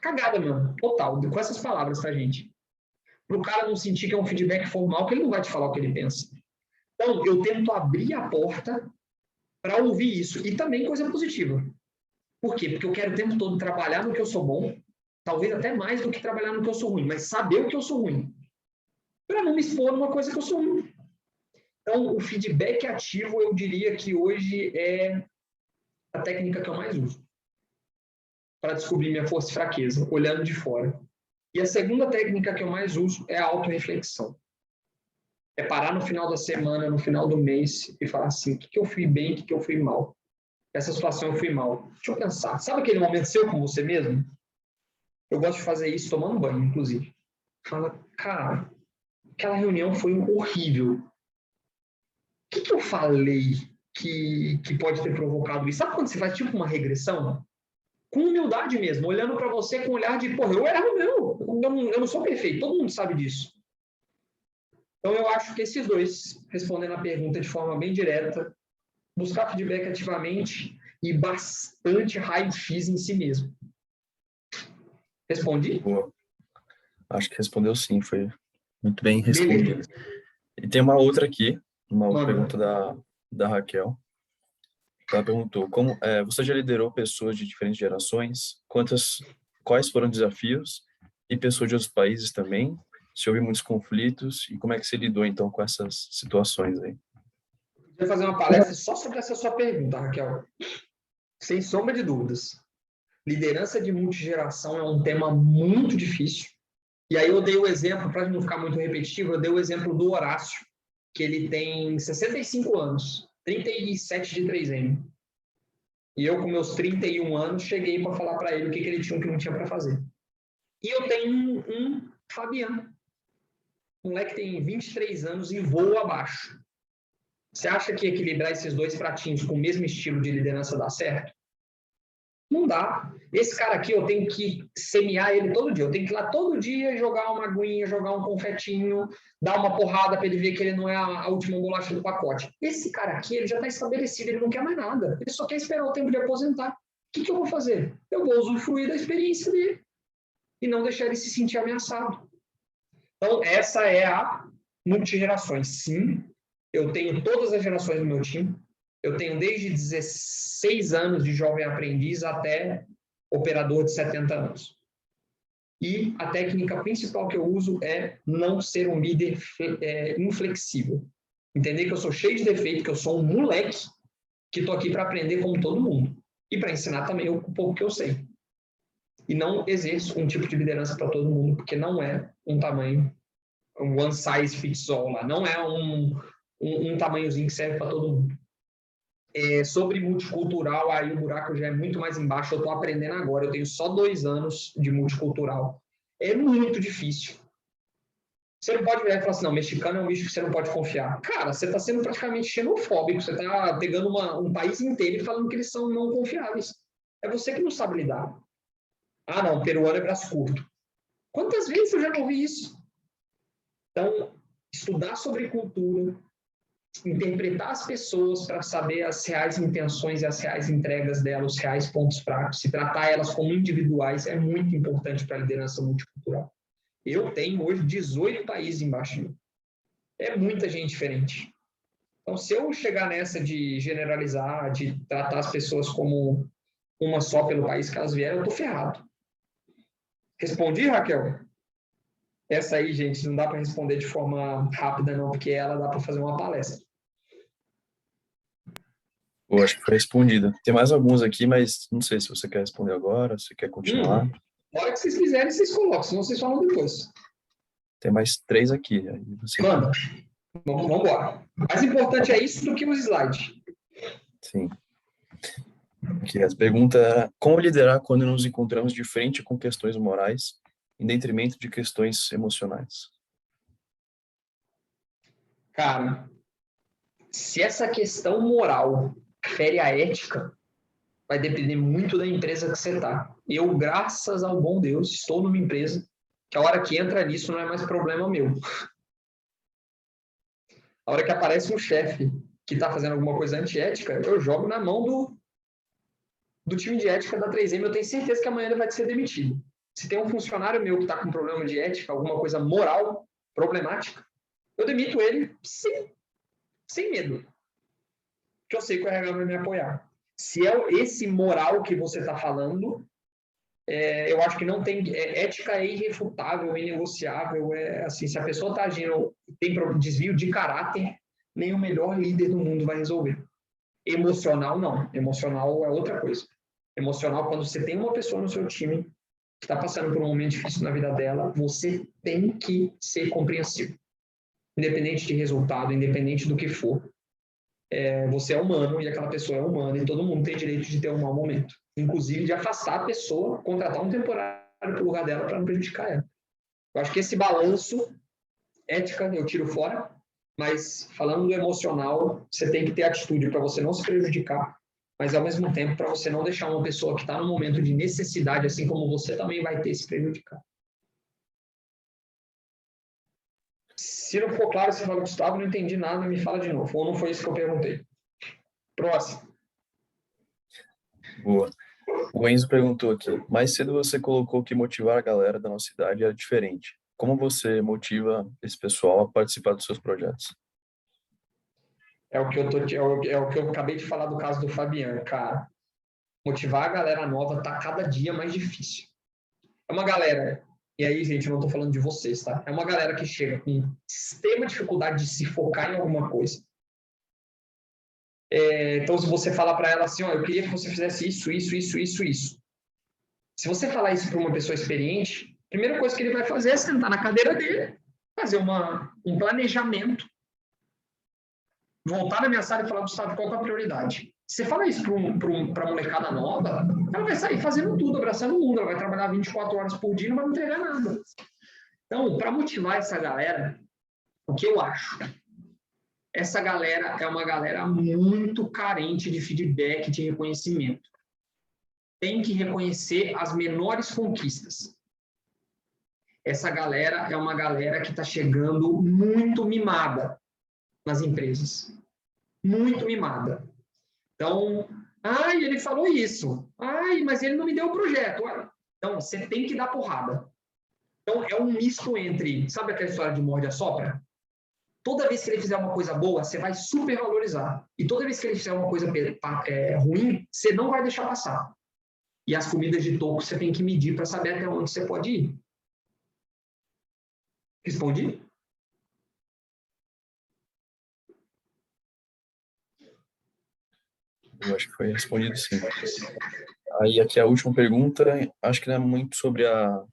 Cagada, mano, total, com essas palavras, tá, gente? Para o cara não sentir que é um feedback formal, que ele não vai te falar o que ele pensa. Então, eu tento abrir a porta para ouvir isso. E também coisa positiva. Por quê? Porque eu quero o tempo todo trabalhar no que eu sou bom, talvez até mais do que trabalhar no que eu sou ruim, mas saber o que eu sou ruim, para não me expor numa coisa que eu sou ruim. Então, o feedback ativo, eu diria que hoje é a técnica que eu mais uso para descobrir minha força e fraqueza, olhando de fora. E a segunda técnica que eu mais uso é a autorreflexão. É parar no final da semana, no final do mês e falar assim, o que eu fui bem, o que eu fui mal. Essa situação eu fui mal. Deixa eu pensar. Sabe aquele momento seu com você mesmo? Eu gosto de fazer isso tomando banho, inclusive. Fala, cara, aquela reunião foi horrível. O que eu falei que pode ter provocado isso? Sabe quando você faz tipo uma regressão? Com humildade mesmo, olhando para você com um olhar de, porra, eu erro meu. Eu não sou perfeito, todo mundo sabe disso. Então, eu acho que esses dois, respondendo a pergunta de forma bem direta, buscar feedback ativamente e bastante raio-x em si mesmo. Respondi? Boa. Acho que respondeu sim, foi muito bem respondido. E tem uma outra aqui, uma outra pergunta da Raquel. Ela perguntou, você já liderou pessoas de diferentes gerações? Quais foram os desafios? E pessoas de outros países também? Se houve muitos conflitos? E como é que você lidou, então, com essas situações aí? Eu vou fazer uma palestra só sobre essa sua pergunta, Raquel. Sem sombra de dúvidas. Liderança de multigeração é um tema muito difícil. E aí eu dei o exemplo, para não ficar muito repetitivo, eu dei o exemplo do Horácio, que ele tem 65 anos, 37 de 3M. E eu, com meus 31 anos, cheguei para falar para ele o que ele tinha e o que não tinha para fazer. E eu tenho um Fabiano. Um moleque tem 23 anos e voa abaixo. Você acha que equilibrar esses dois pratinhos com o mesmo estilo de liderança dá certo? Não dá. Esse cara aqui, eu tenho que semear ele todo dia. Eu tenho que ir lá todo dia jogar uma aguinha, jogar um confetinho, dar uma porrada para ele ver que ele não é a última bolacha do pacote. Esse cara aqui, ele já está estabelecido, ele não quer mais nada. Ele só quer esperar o tempo de aposentar. O que eu vou fazer? Eu vou usufruir da experiência dele e não deixar ele se sentir ameaçado. Então, essa é a multigerações. Sim, eu tenho todas as gerações do meu time. Eu tenho desde 16 anos de jovem aprendiz até operador de 70 anos. E a técnica principal que eu uso é não ser um líder inflexível. Entender que eu sou cheio de defeito, que eu sou um moleque, que estou aqui para aprender como todo mundo. E para ensinar também o pouco que eu sei. E não exerço um tipo de liderança para todo mundo, porque não é um tamanho, um one size fits all lá. Não é um tamanhozinho que serve para todo mundo. Sobre multicultural, aí o buraco já é muito mais embaixo, eu estou aprendendo agora, eu tenho só 2 anos de multicultural. É muito difícil. Você não pode virar e falar assim, não, mexicano é um bicho que você não pode confiar. Cara, você está sendo praticamente xenofóbico, você está pegando um país inteiro e falando que eles são não confiáveis. É você que não sabe lidar. Ah, não, peruano é braço curto. Quantas vezes eu já não ouvi isso? Então, estudar sobre cultura, interpretar as pessoas para saber as reais intenções e as reais entregas delas, os reais pontos fracos, se tratar elas como individuais é muito importante para a liderança multicultural. Eu tenho hoje 18 países embaixo de mim. É muita gente diferente. Então, se eu chegar nessa de generalizar, de tratar as pessoas como uma só pelo país que elas vieram, eu estou ferrado. Respondi, Raquel? Essa aí, gente, não dá para responder de forma rápida, não, porque ela dá para fazer uma palestra. Eu acho que foi respondida. Tem mais alguns aqui, mas não sei se você quer responder agora, se quer continuar. Na hora que vocês quiserem, vocês colocam, senão vocês falam depois. Tem mais 3 aqui. Aí você... Manda. Vamos embora. Mais importante é isso do que os slides. Sim. Aqui, as perguntas era, como liderar quando nos encontramos de frente com questões morais, em detrimento de questões emocionais? Cara, se essa questão moral fere a ética, vai depender muito da empresa que você está. Eu, graças ao bom Deus, estou numa empresa que a hora que entra nisso não é mais problema meu. A hora que aparece um chefe que está fazendo alguma coisa antiética, eu jogo na mão do time de ética da 3M, eu tenho certeza que amanhã ele vai ser demitido. Se tem um funcionário meu que está com problema de ética, alguma coisa moral, problemática, eu demito ele sem medo. Porque eu sei que o RH vai me apoiar. Se é esse moral que você está falando, eu acho que não tem... ética é irrefutável, inegociável. Assim, se a pessoa está agindo, tem desvio de caráter, nem o melhor líder do mundo vai resolver. Emocional, não. Emocional é outra coisa. Emocional, quando você tem uma pessoa no seu time que está passando por um momento difícil na vida dela, você tem que ser compreensivo. Independente de resultado, independente do que for. Você é humano e aquela pessoa é humana e todo mundo tem direito de ter um mau momento. Inclusive de afastar a pessoa, contratar um temporário para o lugar dela para não prejudicar ela. Eu acho que esse balanço, ética, eu tiro fora, mas falando do emocional, você tem que ter atitude para você não se prejudicar, mas ao mesmo tempo para você não deixar uma pessoa que está num momento de necessidade, assim como você também vai ter, se prejudicar. Se não for claro, você fala, Gustavo, não entendi nada, me fala de novo. Ou não foi isso que eu perguntei. Próximo. Boa. O Enzo perguntou aqui, mais cedo você colocou que motivar a galera da nossa idade era diferente. Como você motiva esse pessoal a participar dos seus projetos? É o que eu acabei de falar do caso do Fabiano, cara. Motivar a galera nova tá cada dia mais difícil. É uma galera, e aí, gente, eu não tô falando de vocês, tá? É uma galera que chega com extrema dificuldade de se focar em alguma coisa. Então, se você falar para ela assim, ó, eu queria que você fizesse isso. Se você falar isso para uma pessoa experiente, a primeira coisa que ele vai fazer é sentar na cadeira dele, fazer um planejamento, voltar na minha sala e falar, Gustavo, qual que é a prioridade? Se você fala isso para a molecada nova, ela vai sair fazendo tudo, abraçando o mundo, ela vai trabalhar 24 horas por dia e não vai entregar nada. Então, para motivar essa galera, o que eu acho? Essa galera é uma galera muito carente de feedback, de reconhecimento. Tem que reconhecer as menores conquistas. Essa galera é uma galera que está chegando muito mimada nas empresas. Muito mimada. Então, ele falou isso. Mas ele não me deu o projeto. Então, você tem que dar porrada. Então, é um misto entre... Sabe aquela história de morde a sopra? Toda vez que ele fizer uma coisa boa, você vai super valorizar. E toda vez que ele fizer uma coisa ruim, você não vai deixar passar. E as comidas de toco você tem que medir para saber até onde você pode ir. Respondi? Eu acho que foi respondido sim. Aí aqui a última pergunta, acho que não é muito sobre a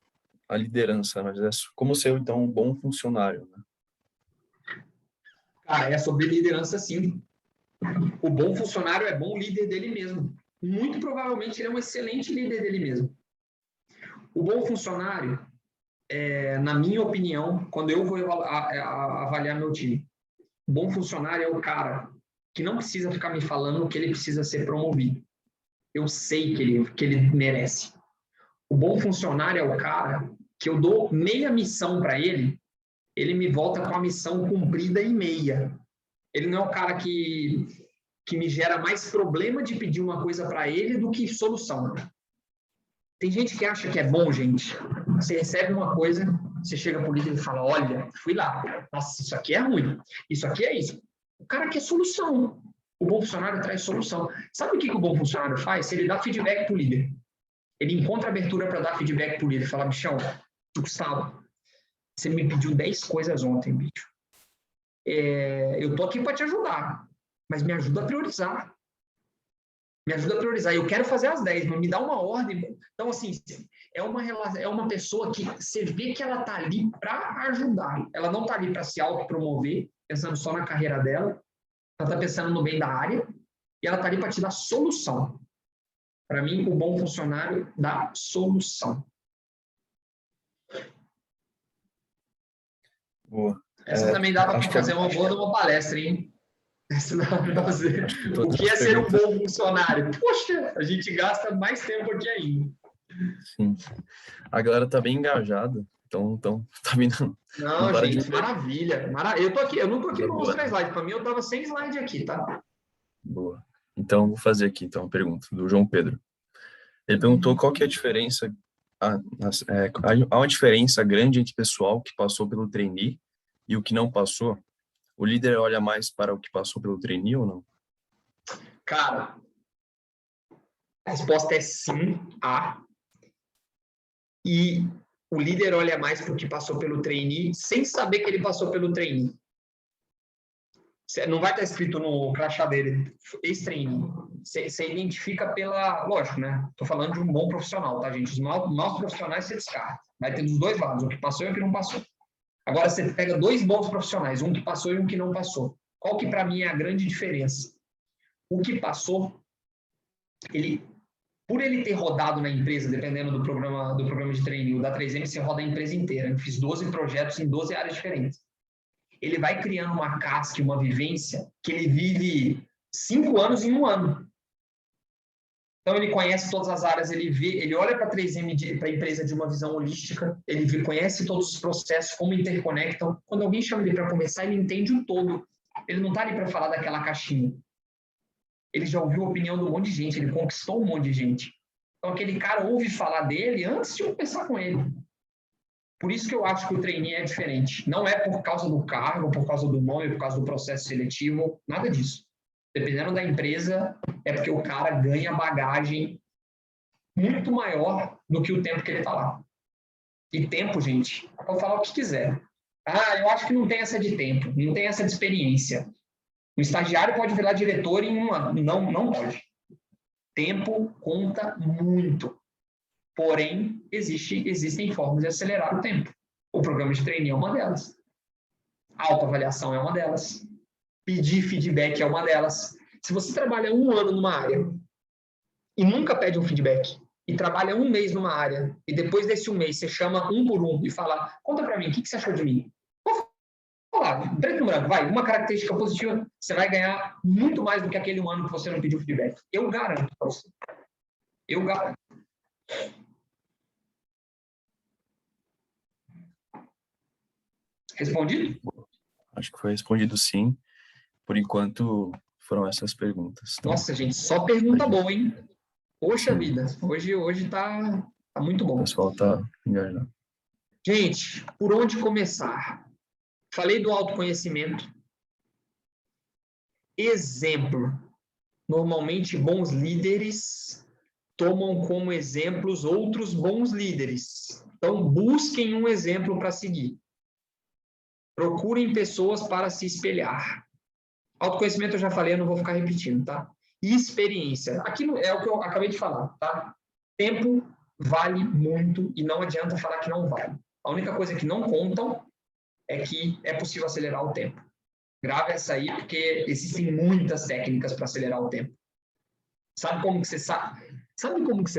liderança, mas é como ser então um bom funcionário, né? É sobre liderança, sim. O bom funcionário é bom líder dele mesmo. Muito provavelmente ele é um excelente líder dele mesmo. O bom funcionário, na minha opinião, quando eu vou avaliar meu time, o bom funcionário é o cara que não precisa ficar me falando que ele precisa ser promovido. Eu sei que ele merece. O bom funcionário é o cara que eu dou meia missão para ele me volta com a missão cumprida e meia. Ele não é o cara que me gera mais problema de pedir uma coisa para ele do que solução. Tem gente que acha que é bom, gente. Você recebe uma coisa, você chega para o líder e fala, olha, fui lá. Nossa, isso aqui é ruim. Isso aqui é isso. O cara quer solução. O bom funcionário traz solução. Sabe o que o bom funcionário faz? Ele dá feedback para o líder. Ele encontra abertura para dar feedback para o líder. Fala, bichão, Gustavo, você me pediu 10 coisas ontem, bicho. Eu tô aqui para te ajudar, mas me ajuda a priorizar. Me ajuda a priorizar. Eu quero fazer às 10, mas me dá uma ordem. Então, assim, é uma pessoa que você vê que ela está ali para ajudar. Ela não está ali para se autopromover, pensando só na carreira dela. Ela está pensando no bem da área. E ela está ali para te dar solução. Para mim, o bom funcionário dá solução. Boa. Essa também dá para acho que fazer uma boa numa palestra, hein? Essa dá para fazer. acho que O todas que é as ser um perguntas- bom funcionário? Poxa, a gente gasta mais tempo aqui ainda. Sim. A galera tá bem engajada, então tá vindo. Não, para de gente, maravilha. Eu não tô aqui para Boa. mostrar slide. Para mim, eu tava sem slide aqui, tá? Boa. Então, vou fazer aqui então, a pergunta do João Pedro. Ele perguntou qual que é a diferença, há uma diferença grande entre o pessoal que passou pelo trainee e o que não passou? O líder olha mais para o que passou pelo trainee ou não? Cara, a resposta é sim, e o líder olha mais para o que passou pelo trainee, sem saber que ele passou pelo trainee. Não vai estar escrito no crachá dele, ex-trainee. Você identifica pela... Lógico, né? Estou falando de um bom profissional, tá, gente? Os maus profissionais você descarta. Vai ter dos dois lados, o que passou e o que não passou. Agora, você pega dois bons profissionais, um que passou e um que não passou. Qual que, para mim, é a grande diferença? O que passou, por ele ter rodado na empresa, dependendo do programa de trainee, o da 3M, você roda a empresa inteira. Eu fiz 12 projetos em 12 áreas diferentes. Ele vai criando uma casca, uma vivência, que ele vive 5 anos em 1 ano. Então, ele conhece todas as áreas, ele olha para a 3M, para a empresa de uma visão holística, ele conhece todos os processos, como interconectam. Quando alguém chama ele para conversar, ele entende o todo. Ele não está ali para falar daquela caixinha. Ele já ouviu a opinião de um monte de gente, ele conquistou um monte de gente. Então, aquele cara ouve falar dele antes de conversar com ele. Por isso que eu acho que o trainee é diferente. Não é por causa do cargo, por causa do nome, por causa do processo seletivo, nada disso. Dependendo da empresa, é porque o cara ganha bagagem muito maior do que o tempo que ele está lá. E tempo, gente, pode falar o que quiser. Eu acho que não tem essa de tempo, não tem essa de experiência. O estagiário pode virar diretor em 1 ano. Não pode. Tempo conta muito. Porém, existem formas de acelerar o tempo. O programa de trainee é uma delas. Autoavaliação é uma delas. Pedir feedback é uma delas. Se você trabalha 1 ano numa área e nunca pede um feedback, e trabalha 1 mês numa área, e depois desse 1 mês você chama um por um e fala, conta pra mim, o que você achou de mim? Vou lá, preto no branco, vai, uma característica positiva, você vai ganhar muito mais do que aquele 1 ano que você não pediu feedback. Eu garanto pra você. Eu garanto. Respondido? Acho que foi respondido sim. Por enquanto, foram essas perguntas. Então, nossa, gente, só pergunta boa, hein? Poxa sim. vida, hoje tá muito bom. O pessoal tá engajado. Gente, por onde começar? Falei do autoconhecimento. Exemplo. Normalmente, bons líderes tomam como exemplos outros bons líderes. Então, busquem um exemplo para seguir. Procurem pessoas para se espelhar. Autoconhecimento eu já falei, eu não vou ficar repetindo, tá? E experiência. Aquilo é o que eu acabei de falar, tá? Tempo vale muito e não adianta falar que não vale. A única coisa que não contam é que é possível acelerar o tempo. Grave essa aí, porque existem muitas técnicas para acelerar o tempo. Sabe como que você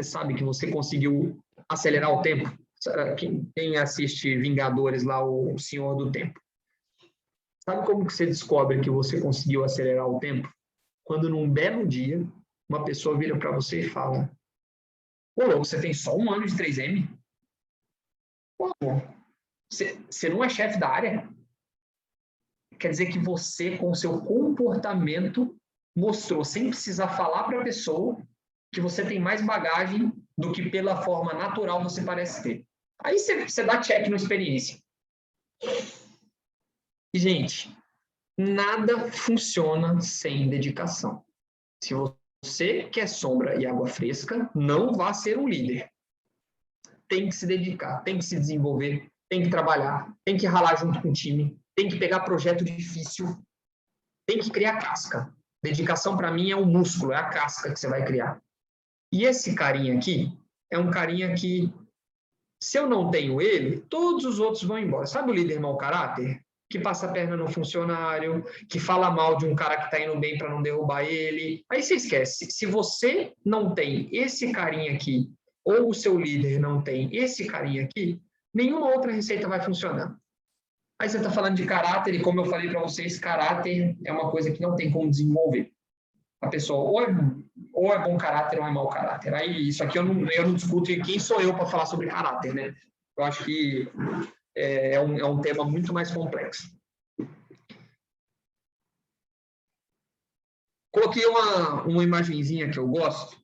sabe que você conseguiu acelerar o tempo? Quem assiste Vingadores lá, o Senhor do Tempo. Sabe como que você descobre que você conseguiu acelerar o tempo? Quando num belo dia, uma pessoa vira para você e fala, pô, você tem só 1 ano de 3M? Pô, você não é chefe da área? Quer dizer que você, com o seu comportamento, mostrou, sem precisar falar para a pessoa, que você tem mais bagagem do que pela forma natural você parece ter. Aí você dá check na experiência. E, gente, nada funciona sem dedicação. Se você quer sombra e água fresca, não vá ser um líder. Tem que se dedicar, tem que se desenvolver, tem que trabalhar, tem que ralar junto com o time, tem que pegar projeto difícil, tem que criar casca. Dedicação, para mim, é o músculo, é a casca que você vai criar. E esse carinha aqui é um carinha que, se eu não tenho ele, todos os outros vão embora. Sabe o líder mau caráter? Que passa a perna no funcionário, que fala mal de um cara que está indo bem para não derrubar ele. Aí você esquece. Se você não tem esse carinha aqui, ou o seu líder não tem esse carinha aqui, nenhuma outra receita vai funcionar. Aí você está falando de caráter, e como eu falei para vocês, caráter é uma coisa que não tem como desenvolver. A pessoa ou é bom caráter ou é mau caráter. Aí isso aqui eu não discuto, e quem sou eu para falar sobre caráter, né? Eu acho que é um tema muito mais complexo. Coloquei uma imagenzinha que eu gosto.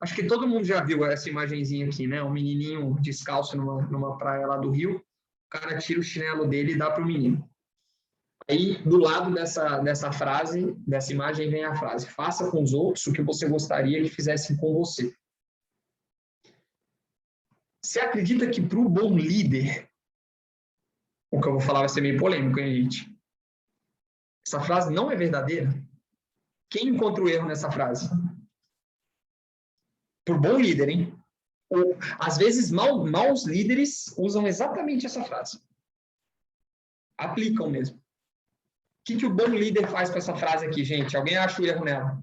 Acho que todo mundo já viu essa imagenzinha aqui, né? Um menininho descalço numa praia lá do Rio. O cara tira o chinelo dele e dá para o menino. Aí, do lado dessa frase, dessa imagem, vem a frase: faça com os outros o que você gostaria que fizessem com você. Você acredita que para o bom líder, o que eu vou falar vai ser meio polêmico, hein, gente? Essa frase não é verdadeira? Quem encontra o erro nessa frase? Por bom líder, hein? Ou, às vezes, maus líderes usam exatamente essa frase. Aplicam mesmo. O que o bom líder faz com essa frase aqui, gente? Alguém acha o erro nela?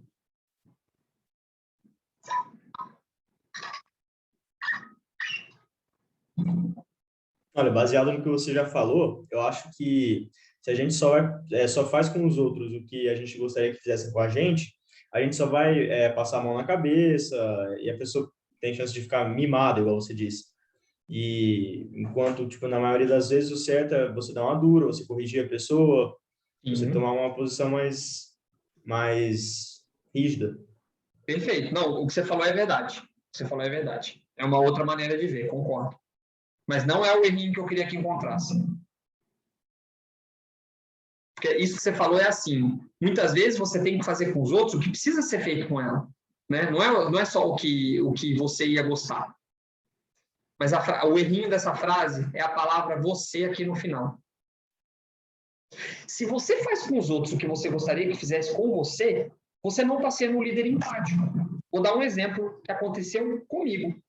Olha, baseado no que você já falou, eu acho que se a gente só faz com os outros o que a gente gostaria que fizessem com a gente só vai passar a mão na cabeça e a pessoa tem chance de ficar mimada, igual você disse. E enquanto, tipo, na maioria das vezes o certo é você dar uma dura, você corrigir a pessoa, você tomar uma posição mais rígida. Perfeito. Não, o que você falou é verdade. É uma outra maneira de ver, concordo. Mas não é o errinho que eu queria que encontrasse. Porque isso que você falou é assim. Muitas vezes você tem que fazer com os outros o que precisa ser feito com ela. Né? Não é só o que você ia gostar. Mas o errinho dessa frase é a palavra você aqui no final. Se você faz com os outros o que você gostaria que fizesse com você, você não está sendo um líder empático. Vou dar um exemplo que aconteceu comigo.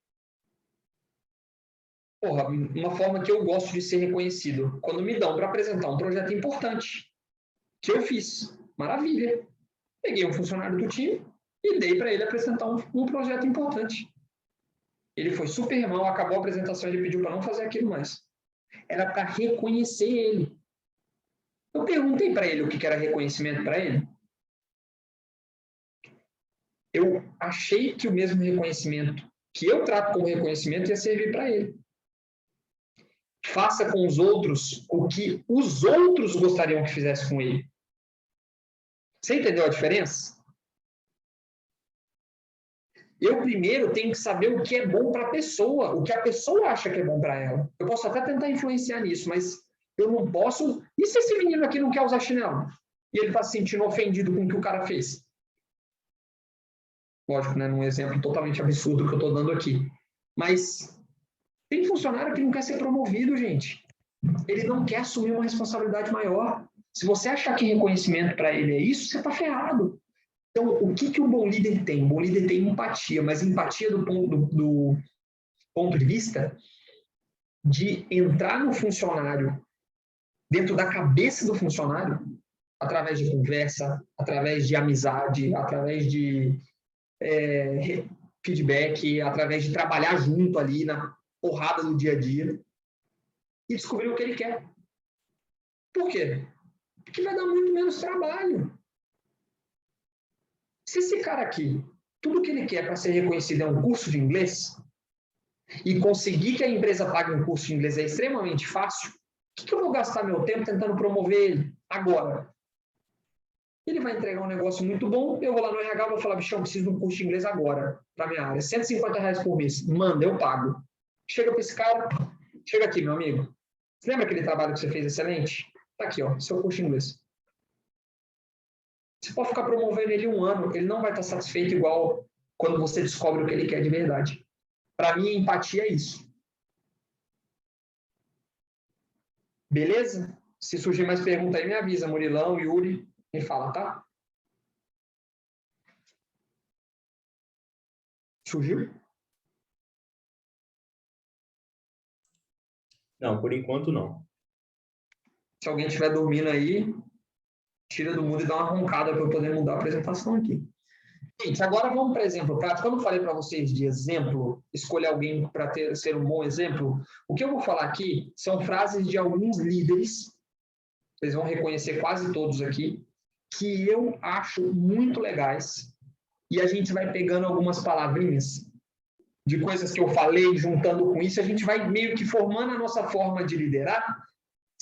Porra, uma forma que eu gosto de ser reconhecido. Quando me dão para apresentar um projeto importante, que eu fiz. Maravilha. Peguei um funcionário do time e dei para ele apresentar um projeto importante. Ele foi super mal, acabou a apresentação e ele pediu para não fazer aquilo mais. Era para reconhecer ele. Eu perguntei para ele o que era reconhecimento para ele. Eu achei que o mesmo reconhecimento que eu trato como reconhecimento ia servir para ele. Faça com os outros o que os outros gostariam que fizesse com ele. Você entendeu a diferença? Eu primeiro tenho que saber o que é bom para a pessoa, o que a pessoa acha que é bom para ela. Eu posso até tentar influenciar nisso, mas eu não posso... E se esse menino aqui não quer usar chinelo? E ele está se sentindo ofendido com o que o cara fez? Lógico, né? Num exemplo totalmente absurdo que eu estou dando aqui. Mas tem funcionário que não quer ser promovido, gente. Ele não quer assumir uma responsabilidade maior. Se você achar que reconhecimento para ele é isso, você está ferrado. Então, o que um bom líder tem? Um bom líder tem empatia, mas empatia do ponto de vista de entrar no funcionário, dentro da cabeça do funcionário, através de conversa, através de amizade, através de feedback, através de trabalhar junto ali na porrada do dia a dia e descobrir o que ele quer. Por quê? Porque vai dar muito menos trabalho. Se esse cara aqui, tudo que ele quer para ser reconhecido é um curso de inglês, e conseguir que a empresa pague um curso de inglês é extremamente fácil, o que eu vou gastar meu tempo tentando promover ele agora? Ele vai entregar um negócio muito bom, eu vou lá no RH e vou falar, bichão, preciso de um curso de inglês agora, para minha área, R$150 por mês. Manda, eu pago. Chega para esse cara, chega aqui, meu amigo. Você lembra aquele trabalho que você fez excelente? Tá aqui, ó, seu curso de inglês. Você pode ficar promovendo ele 1 ano, ele não vai estar satisfeito igual quando você descobre o que ele quer de verdade. Para mim, empatia é isso. Beleza? Se surgir mais pergunta aí, me avisa, Murilão, Yuri. Me fala, tá? Surgiu? Não, por enquanto não. Se alguém estiver dormindo aí, tira do mundo e dá uma roncada para eu poder mudar a apresentação aqui. Gente, agora vamos para exemplo prático. Quando eu falei para vocês de exemplo, escolher alguém para ser um bom exemplo, o que eu vou falar aqui são frases de alguns líderes, vocês vão reconhecer quase todos aqui, que eu acho muito legais, e a gente vai pegando algumas palavrinhas de coisas que eu falei, juntando com isso, a gente vai meio que formando a nossa forma de liderar,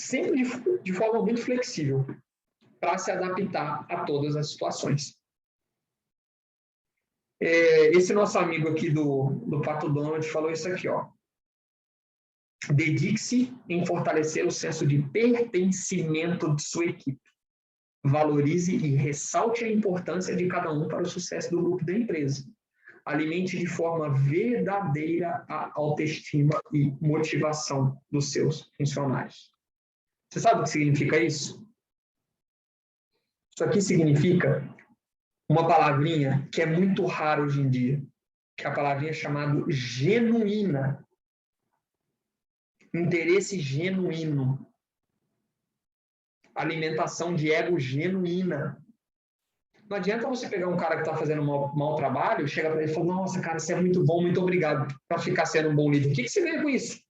sempre de forma muito flexível, para se adaptar a todas as situações. Esse nosso amigo aqui do Pato Donald falou isso aqui, ó. Dedique-se em fortalecer o senso de pertencimento de sua equipe. Valorize e ressalte a importância de cada um para o sucesso do grupo da empresa. Alimente de forma verdadeira a autoestima e motivação dos seus funcionários. Você sabe o que significa isso? Isso aqui significa uma palavrinha que é muito rara hoje em dia, que é a palavrinha chamada genuína. Interesse genuíno. Alimentação de ego genuína. Não adianta você pegar um cara que está fazendo um mau trabalho, chega para ele e fala, nossa, cara, você é muito bom, muito obrigado, para ficar sendo um bom líder. O que você ganha com isso?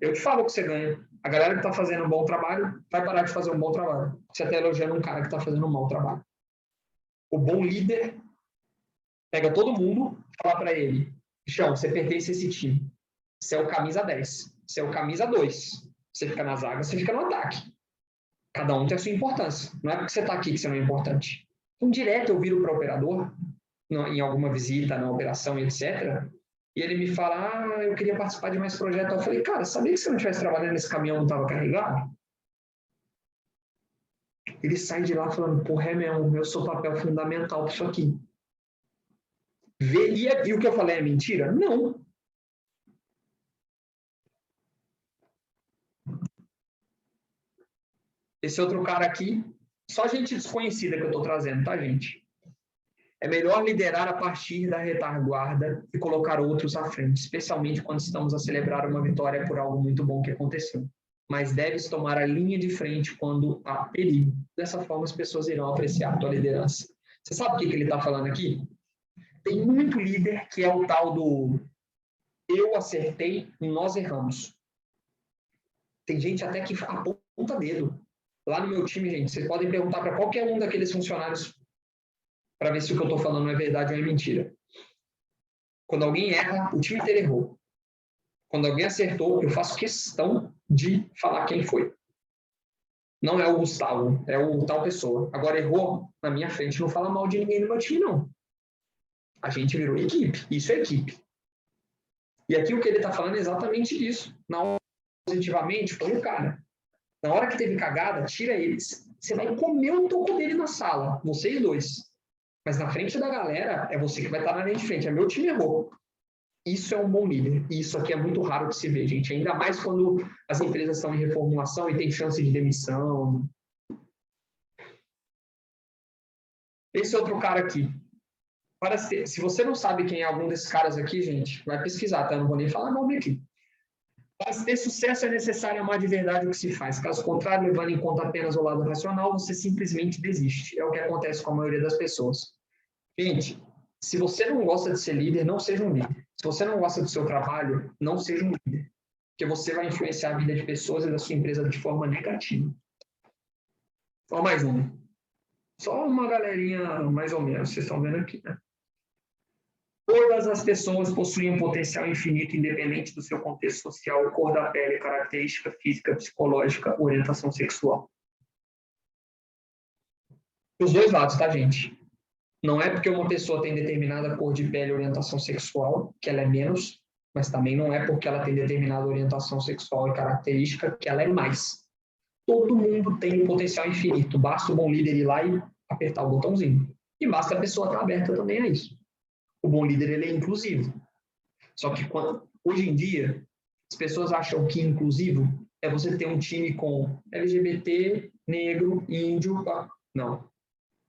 Eu te falo o que você ganha. A galera que está fazendo um bom trabalho vai parar de fazer um bom trabalho. Você está elogiando um cara que está fazendo um mau trabalho. O bom líder pega todo mundo e fala para ele, Chão, você pertence a esse time. Você é o camisa 10. Você é o camisa 2. Você fica na zaga, você fica no ataque. Cada um tem a sua importância. Não é porque você está aqui que você não é importante. Então, direto eu viro para o operador, em alguma visita, na operação, etc. E ele me fala, eu queria participar de mais projetos. Eu falei, cara, sabia que se eu não estivesse trabalhando nesse caminhão, não estava carregado? Ele sai de lá falando, porra, é mesmo, eu sou papel fundamental para isso aqui. E o que eu falei é mentira? Não. Esse outro cara aqui, só gente desconhecida que eu estou trazendo, tá, gente? É melhor liderar a partir da retaguarda e colocar outros à frente, especialmente quando estamos a celebrar uma vitória por algo muito bom que aconteceu. Mas deves tomar a linha de frente quando há perigo. Dessa forma, as pessoas irão apreciar a tua liderança. Você sabe o que ele está falando aqui? Tem muito líder que é o tal do eu acertei, nós erramos. Tem gente até que aponta dedo. Lá no meu time, gente, vocês podem perguntar para qualquer um daqueles funcionários para ver se o que eu estou falando é verdade ou é mentira. Quando alguém erra, o time inteiro errou. Quando alguém acertou, eu faço questão de falar quem foi. Não é o Gustavo, é o tal pessoa. Agora errou na minha frente, não fala mal de ninguém no meu time, não. A gente virou equipe, isso é equipe. E aqui o que ele está falando é exatamente disso. Na hora, positivamente, foi o cara. Na hora que teve cagada, tira eles. Você vai comer o toco dele na sala, vocês dois. Mas na frente da galera, é você que vai estar na linha de frente. É meu time errou. Isso é um bom líder. E isso aqui é muito raro de se ver, gente. Ainda mais quando as empresas estão em reformulação e tem chance de demissão. Esse outro cara aqui. Se você não sabe quem é algum desses caras aqui, gente, vai pesquisar, tá? Eu não vou nem falar nome aqui. Para ter sucesso é necessário amar de verdade o que se faz. Caso contrário, levando em conta apenas o lado racional, você simplesmente desiste. É o que acontece com a maioria das pessoas. Gente, se você não gosta de ser líder, não seja um líder. Se você não gosta do seu trabalho, não seja um líder. Porque você vai influenciar a vida de pessoas e da sua empresa de forma negativa. Só mais uma. Só uma galerinha mais ou menos, vocês estão vendo aqui, né? Todas as pessoas possuem um potencial infinito, independente do seu contexto social, cor da pele, característica física, psicológica, orientação sexual. Os dois lados, tá, gente? Não é porque uma pessoa tem determinada cor de pele e orientação sexual que ela é menos, mas também não é porque ela tem determinada orientação sexual e característica que ela é mais. Todo mundo tem um potencial infinito. Basta o bom líder ir lá e apertar o botãozinho. E basta a pessoa estar aberta também a isso. O bom líder, ele é inclusivo. Só que hoje em dia, as pessoas acham que inclusivo é você ter um time com LGBT, negro, índio. Não.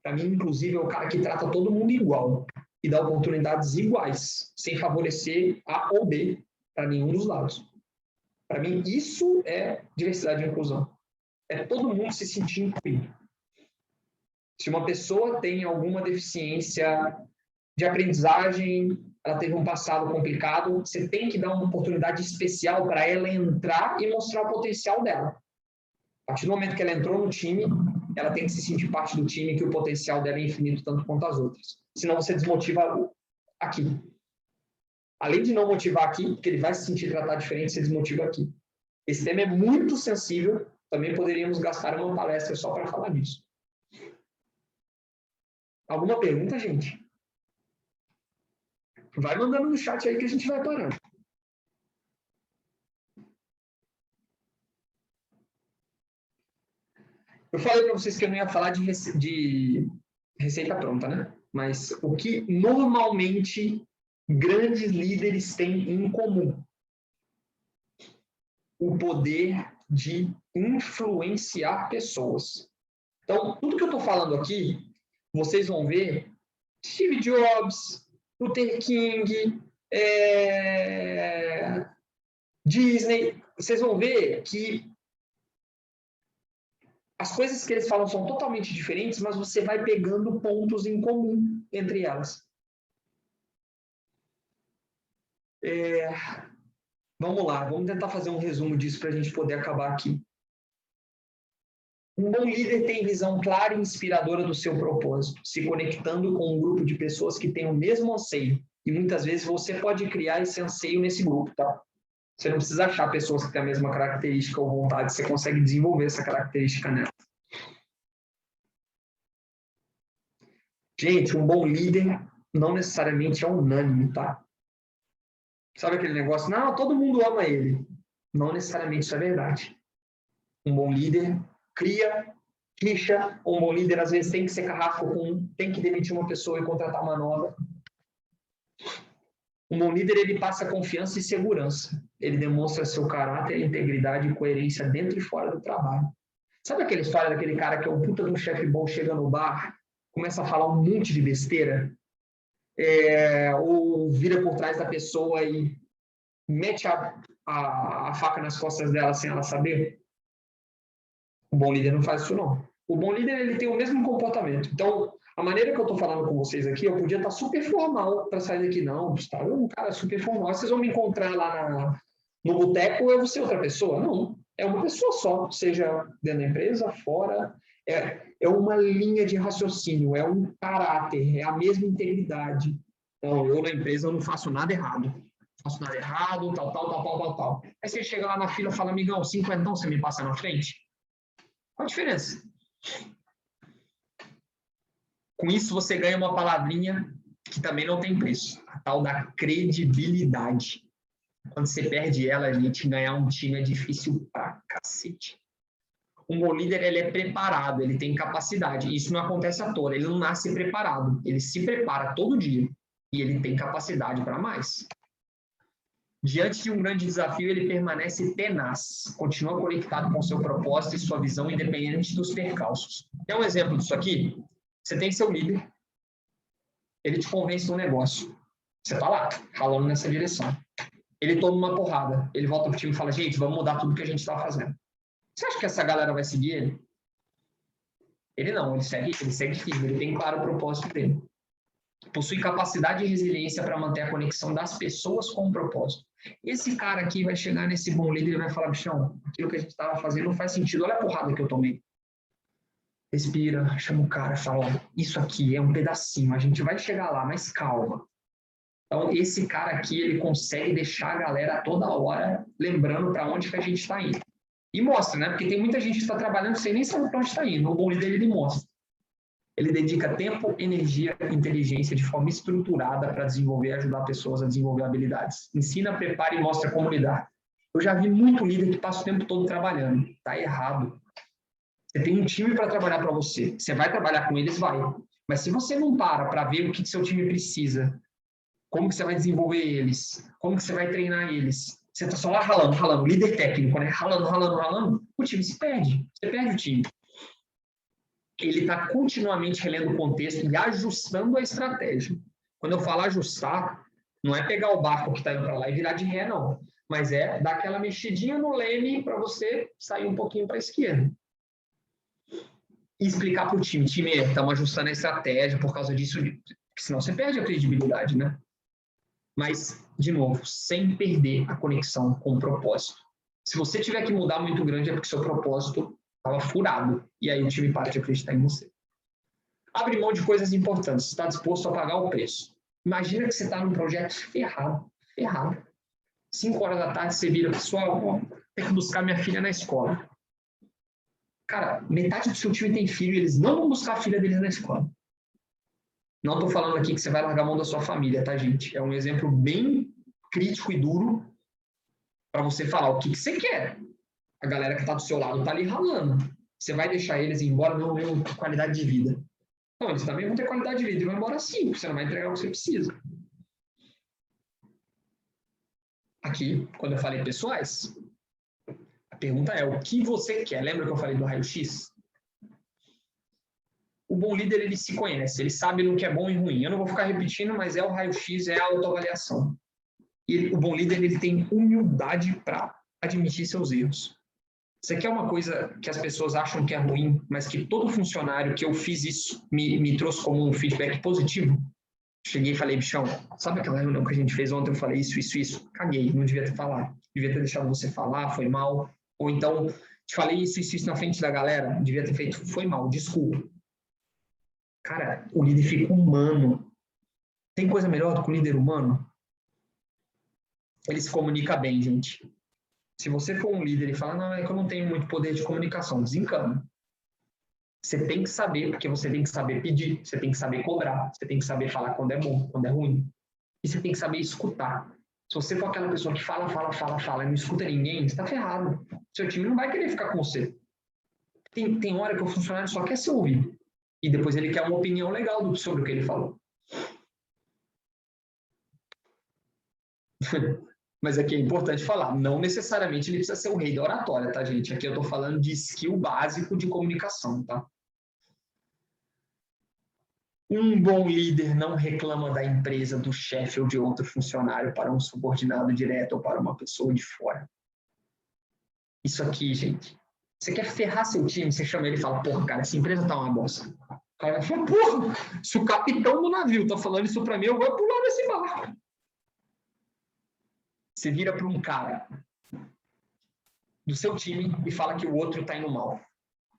Para mim, inclusive, é o cara que trata todo mundo igual e dá oportunidades iguais, sem favorecer A ou B para nenhum dos lados. Para mim, isso é diversidade e inclusão. É todo mundo se sentir incluído. Se uma pessoa tem alguma deficiência de aprendizagem, ela teve um passado complicado, você tem que dar uma oportunidade especial para ela entrar e mostrar o potencial dela. A partir do momento que ela entrou no time, ela tem que se sentir parte do time, que o potencial dela é infinito tanto quanto as outras. Senão você desmotiva aqui. Além de não motivar aqui, porque ele vai se sentir tratado diferente, você desmotiva aqui. Esse tema é muito sensível, também poderíamos gastar uma palestra só para falar disso. Alguma pergunta, gente? Vai mandando no chat aí que a gente vai parando. Eu falei para vocês que eu não ia falar de receita pronta, né? Mas o que normalmente grandes líderes têm em comum? O poder de influenciar pessoas. Então, tudo que eu estou falando aqui, vocês vão ver Steve Jobs, Luther King, Disney. Vocês vão ver que as coisas que eles falam são totalmente diferentes, mas você vai pegando pontos em comum entre elas. Vamos lá, vamos tentar fazer um resumo disso para a gente poder acabar aqui. Um bom líder tem visão clara e inspiradora do seu propósito, se conectando com um grupo de pessoas que têm o mesmo anseio. E muitas vezes você pode criar esse anseio nesse grupo, tá? Você não precisa achar pessoas que têm a mesma característica ou vontade, você consegue desenvolver essa característica nela. Gente, um bom líder não necessariamente é unânime, tá? Sabe aquele negócio? Não, todo mundo ama ele. Não necessariamente isso é verdade. Um bom líder cria rixa. Um bom líder, às vezes, tem que ser carrasco com um, tem que demitir uma pessoa e contratar uma nova. Um bom líder, ele passa confiança e segurança. Ele demonstra seu caráter, integridade e coerência dentro e fora do trabalho. Sabe aquela história daquele cara que é um puta de um chefe bom, chega no bar, começa a falar um monte de besteira, ou vira por trás da pessoa e mete a faca nas costas dela sem ela saber? O bom líder não faz isso, não. O bom líder, ele tem o mesmo comportamento. Então, a maneira que eu estou falando com vocês aqui, eu podia estar super formal para sair daqui. Não, Gustavo, eu um cara super formal. Vocês vão me encontrar lá no boteco, eu vou ser outra pessoa? Não, é uma pessoa só, seja dentro da empresa, fora. É uma linha de raciocínio, é um caráter, é a mesma integridade. Então, eu na empresa eu não faço nada errado. Não faço nada errado, tal. Aí você chega lá na fila e fala, amigão, 50, você me passa na frente? Qual a diferença? Com isso, você ganha uma palavrinha que também não tem preço. A tal da credibilidade. Quando você perde ela, gente, ganhar um time é difícil pra cacete. Um bom líder, ele é preparado, ele tem capacidade. Isso não acontece à toa, ele não nasce preparado. Ele se prepara todo dia e ele tem capacidade para mais. Diante de um grande desafio, ele permanece tenaz, continua conectado com seu propósito e sua visão, independente dos percalços. Quer um exemplo disso aqui? Você tem seu líder, ele te convence de um negócio. Você está lá, falando nessa direção. Ele toma uma porrada, ele volta para o time e fala, gente, vamos mudar tudo que a gente está fazendo. Você acha que essa galera vai seguir ele? Ele não, ele segue firme, ele tem claro o propósito dele. Possui capacidade e resiliência para manter a conexão das pessoas com o propósito. Esse cara aqui vai chegar nesse bom líder e vai falar, bichão, aquilo que a gente estava fazendo não faz sentido, olha a porrada que eu tomei. Respira, chama o cara e fala, isso aqui é um pedacinho, a gente vai chegar lá, mas calma. Então, esse cara aqui, ele consegue deixar a galera toda hora lembrando para onde que a gente está indo. E mostra, né? Porque tem muita gente que está trabalhando sem nem saber para onde está indo. O bom líder, ele mostra. Ele dedica tempo, energia e inteligência de forma estruturada para desenvolver e ajudar pessoas a desenvolver habilidades. Ensina, prepara e mostra como lidar. Eu já vi muito líder que passa o tempo todo trabalhando. Está errado. Você tem um time para trabalhar para você. Você vai trabalhar com eles? Vai. Mas se você não para ver o que seu time precisa, como que você vai desenvolver eles, como que você vai treinar eles, você está só lá ralando, líder técnico, né? Ralando, o time se perde. Você perde o time. ele está continuamente relendo o contexto e ajustando a estratégia. Quando eu falo ajustar, não é pegar o barco que está indo para lá e virar de ré, não. Mas é dar aquela mexidinha no leme para você sair um pouquinho para a esquerda. E explicar para o time, estamos ajustando a estratégia por causa disso, porque senão você perde a credibilidade, né? Mas, de novo, sem perder a conexão com o propósito. Se você tiver que mudar muito grande, é porque seu propósito estava furado. E aí o time para de acreditar em você. Abre mão de coisas importantes. Está disposto a pagar o preço. Imagina que você está num projeto ferrado. 5 horas da tarde, você vira, pessoal, tem que buscar minha filha na escola. Cara, metade do seu time tem filho e eles não vão buscar a filha deles na escola. Não estou falando aqui que você vai largar a mão da sua família, tá, gente? É um exemplo bem crítico e duro para você falar o que você quer. A galera que está do seu lado está ali ralando. Você vai deixar eles ir embora? Não, qualidade de vida. Não, eles também vão ter qualidade de vida e vão embora sim, porque você não vai entregar o que você precisa. Aqui, quando eu falei pessoais, a pergunta é, o que você quer? Lembra que eu falei do raio-x? O bom líder, ele se conhece, ele sabe no que é bom e ruim. Eu não vou ficar repetindo, mas é o raio-x, é a autoavaliação. E o bom líder, ele tem humildade para admitir seus erros. Você quer uma coisa que as pessoas acham que é ruim, mas que todo funcionário que eu fiz isso me trouxe como um feedback positivo? Cheguei e falei, bichão, sabe aquela reunião que a gente fez ontem? Eu falei isso. Caguei, não devia ter falado. Devia ter deixado você falar, foi mal. Ou então, te falei isso na frente da galera, devia ter feito, foi mal, desculpa. Cara, o líder fica humano. Tem coisa melhor do que o líder humano? Ele se comunica bem, gente. Se você for um líder e falar, não, é que eu não tenho muito poder de comunicação, desencana. Você tem que saber, porque você tem que saber pedir, você tem que saber cobrar, você tem que saber falar quando é bom, quando é ruim. E você tem que saber escutar. Se você for aquela pessoa que fala e não escuta ninguém, você está ferrado. Seu time não vai querer ficar com você. Tem hora que o funcionário só quer ser ouvido. E depois ele quer uma opinião legal sobre o que ele falou. Mas aqui é importante falar, não necessariamente ele precisa ser o rei da oratória, tá, gente? Aqui eu estou falando de skill básico de comunicação, tá? Um bom líder não reclama da empresa, do chefe ou de outro funcionário para um subordinado direto ou para uma pessoa de fora. Isso aqui, gente, você quer ferrar seu time, você chama ele e fala, porra, cara, essa empresa tá uma bosta. O cara vai falar, porra, se o capitão do navio tá falando isso para mim, eu vou pular nesse barco. Você vira para um cara do seu time e fala que o outro está indo mal.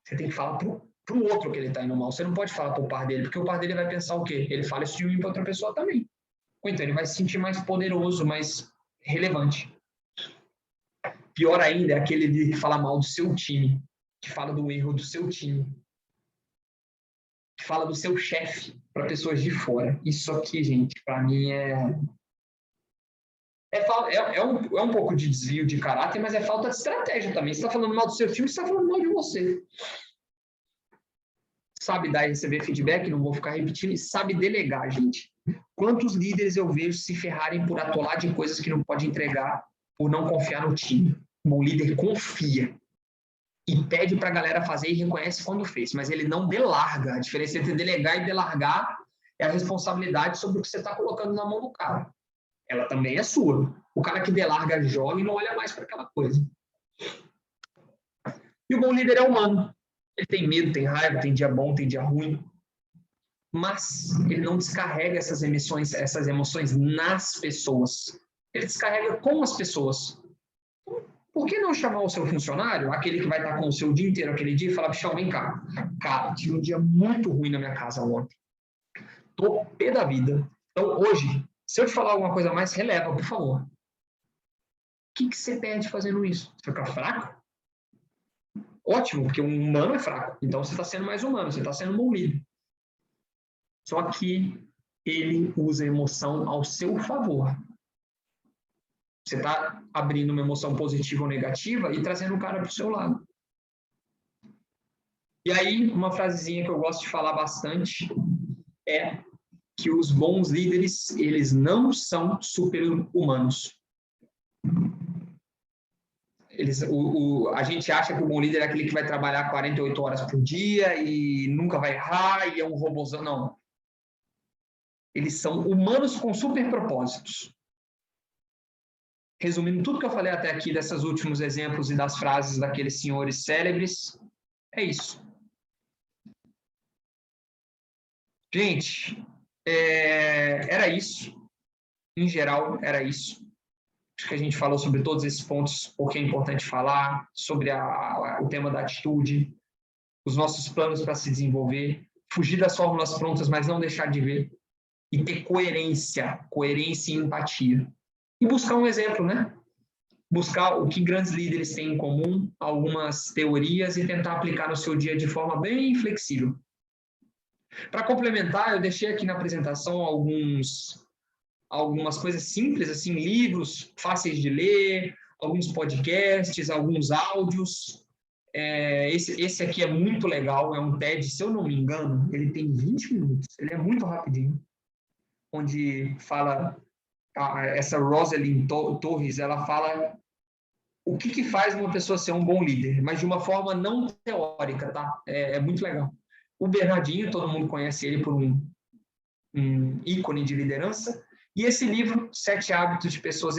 Você tem que falar para o outro que ele está indo mal. Você não pode falar para o par dele, porque o par dele vai pensar o quê? Ele fala isso de mim para outra pessoa também. Ou então ele vai se sentir mais poderoso, mais relevante. Pior ainda é aquele que fala mal do seu time, que fala do erro do seu time, que fala do seu chefe para pessoas de fora. Isso aqui, gente, para mim é um pouco de desvio de caráter, mas é falta de estratégia também. Você está falando mal do seu time, você está falando mal de você. Sabe dar e receber feedback, não vou ficar repetindo, e sabe delegar, gente. Quantos líderes eu vejo se ferrarem por atolar de coisas que não pode entregar, por não confiar no time? Um bom líder confia e pede para a galera fazer e reconhece quando fez, mas ele não delarga. A diferença entre delegar e delargar é a responsabilidade sobre o que você está colocando na mão do cara. Ela também é sua. O cara que delarga, joga e não olha mais para aquela coisa. E o bom líder é humano. Ele tem medo, tem raiva, tem dia bom, tem dia ruim. Mas ele não descarrega essas emoções nas pessoas. Ele descarrega com as pessoas. Por que não chamar o seu funcionário, aquele que vai estar com o seu dia inteiro aquele dia, e falar, bichão, vem cá. Cara, tive um dia muito ruim na minha casa ontem. Tô pé da vida. Então, hoje, se eu te falar alguma coisa mais, releva, por favor. O que você perde fazendo isso? Você fica fraco? Ótimo, porque um humano é fraco. Então, você está sendo mais humano, você está sendo um bom líder. Só que ele usa a emoção ao seu favor. Você está abrindo uma emoção positiva ou negativa e trazendo o cara para o seu lado. E aí, uma frasezinha que eu gosto de falar bastante é que os bons líderes, eles não são super-humanos. A gente acha que o bom líder é aquele que vai trabalhar 48 horas por dia e nunca vai errar e é um robôzão. Não. Eles são humanos com super propósitos. Resumindo tudo que eu falei até aqui, desses últimos exemplos e das frases daqueles senhores célebres, é isso. Gente, era isso. Em geral, era isso. Acho que a gente falou sobre todos esses pontos, porque é importante falar, sobre o tema da atitude, os nossos planos para se desenvolver, fugir das fórmulas prontas, mas não deixar de ver, e ter coerência e empatia. E buscar um exemplo, né? Buscar o que grandes líderes têm em comum, algumas teorias, e tentar aplicar no seu dia de forma bem flexível. Para complementar, eu deixei aqui na apresentação algumas coisas simples, assim, livros fáceis de ler, alguns podcasts, alguns áudios. Esse aqui é muito legal, é um TED, se eu não me engano, ele tem 20 minutos, ele é muito rapidinho, onde fala, essa Rosalind Torres, ela fala o que faz uma pessoa ser um bom líder, mas de uma forma não teórica, tá? É muito legal. O Bernardinho, todo mundo conhece ele por um ícone de liderança. E esse livro, 7 Hábitos de Pessoas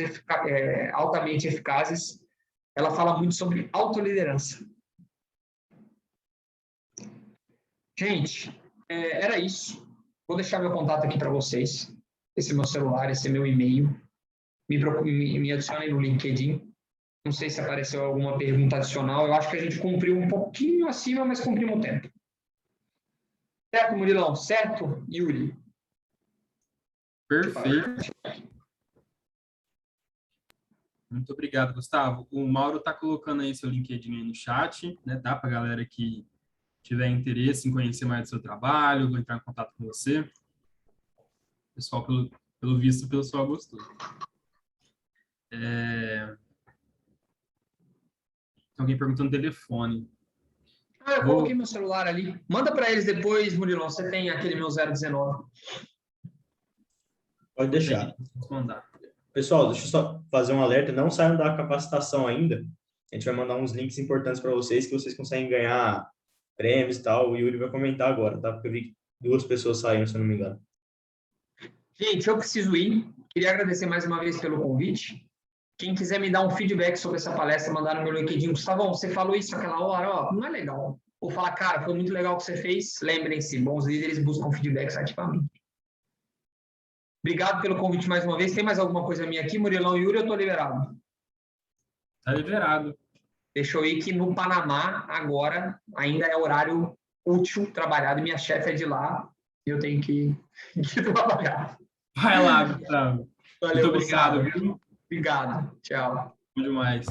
Altamente Eficazes, ela fala muito sobre autoliderança. Gente, era isso. Vou deixar meu contato aqui para vocês. Esse é meu celular, esse é meu e-mail. Me adicionem no LinkedIn. Não sei se apareceu alguma pergunta adicional. Eu acho que a gente cumpriu um pouquinho acima, mas cumprimos o tempo. Certo, Murilão? Certo, Yuri? Perfeito. Muito obrigado, Gustavo. O Mauro está colocando aí seu LinkedIn aí no chat, né? Dá para a galera que tiver interesse em conhecer mais do seu trabalho, vou entrar em contato com você. O pessoal, pelo visto, o pessoal gostou. Tem alguém perguntando telefone. Eu coloquei meu celular ali. Manda para eles depois, Murilão. Você tem aquele meu 019. Pode deixar. Mandar. Pessoal, deixa eu só fazer um alerta. Não saiam da capacitação ainda. A gente vai mandar uns links importantes para vocês, que vocês conseguem ganhar prêmios e tal. O Yuri vai comentar agora, tá? Porque eu vi que 2 pessoas saíram, se eu não me engano. Gente, eu preciso ir. Queria agradecer mais uma vez pelo convite. Quem quiser me dar um feedback sobre essa palestra, mandar no meu LinkedIn. Gustavão, você falou isso naquela hora, ó, não é legal. Ou falar, cara, foi muito legal o que você fez. Lembrem-se, bons líderes buscam feedbacks ativamente. Obrigado pelo convite mais uma vez. Tem mais alguma coisa minha aqui, Murilão e Yuri? Eu estou liberado. Está liberado. Deixa eu ir que no Panamá, agora, ainda é horário útil trabalhado. Minha chefe é de lá e eu tenho que trabalhar. Vai lá, Gustavo. Valeu, muito obrigado, Gustavo. viu? Obrigado. Tchau. Bom demais.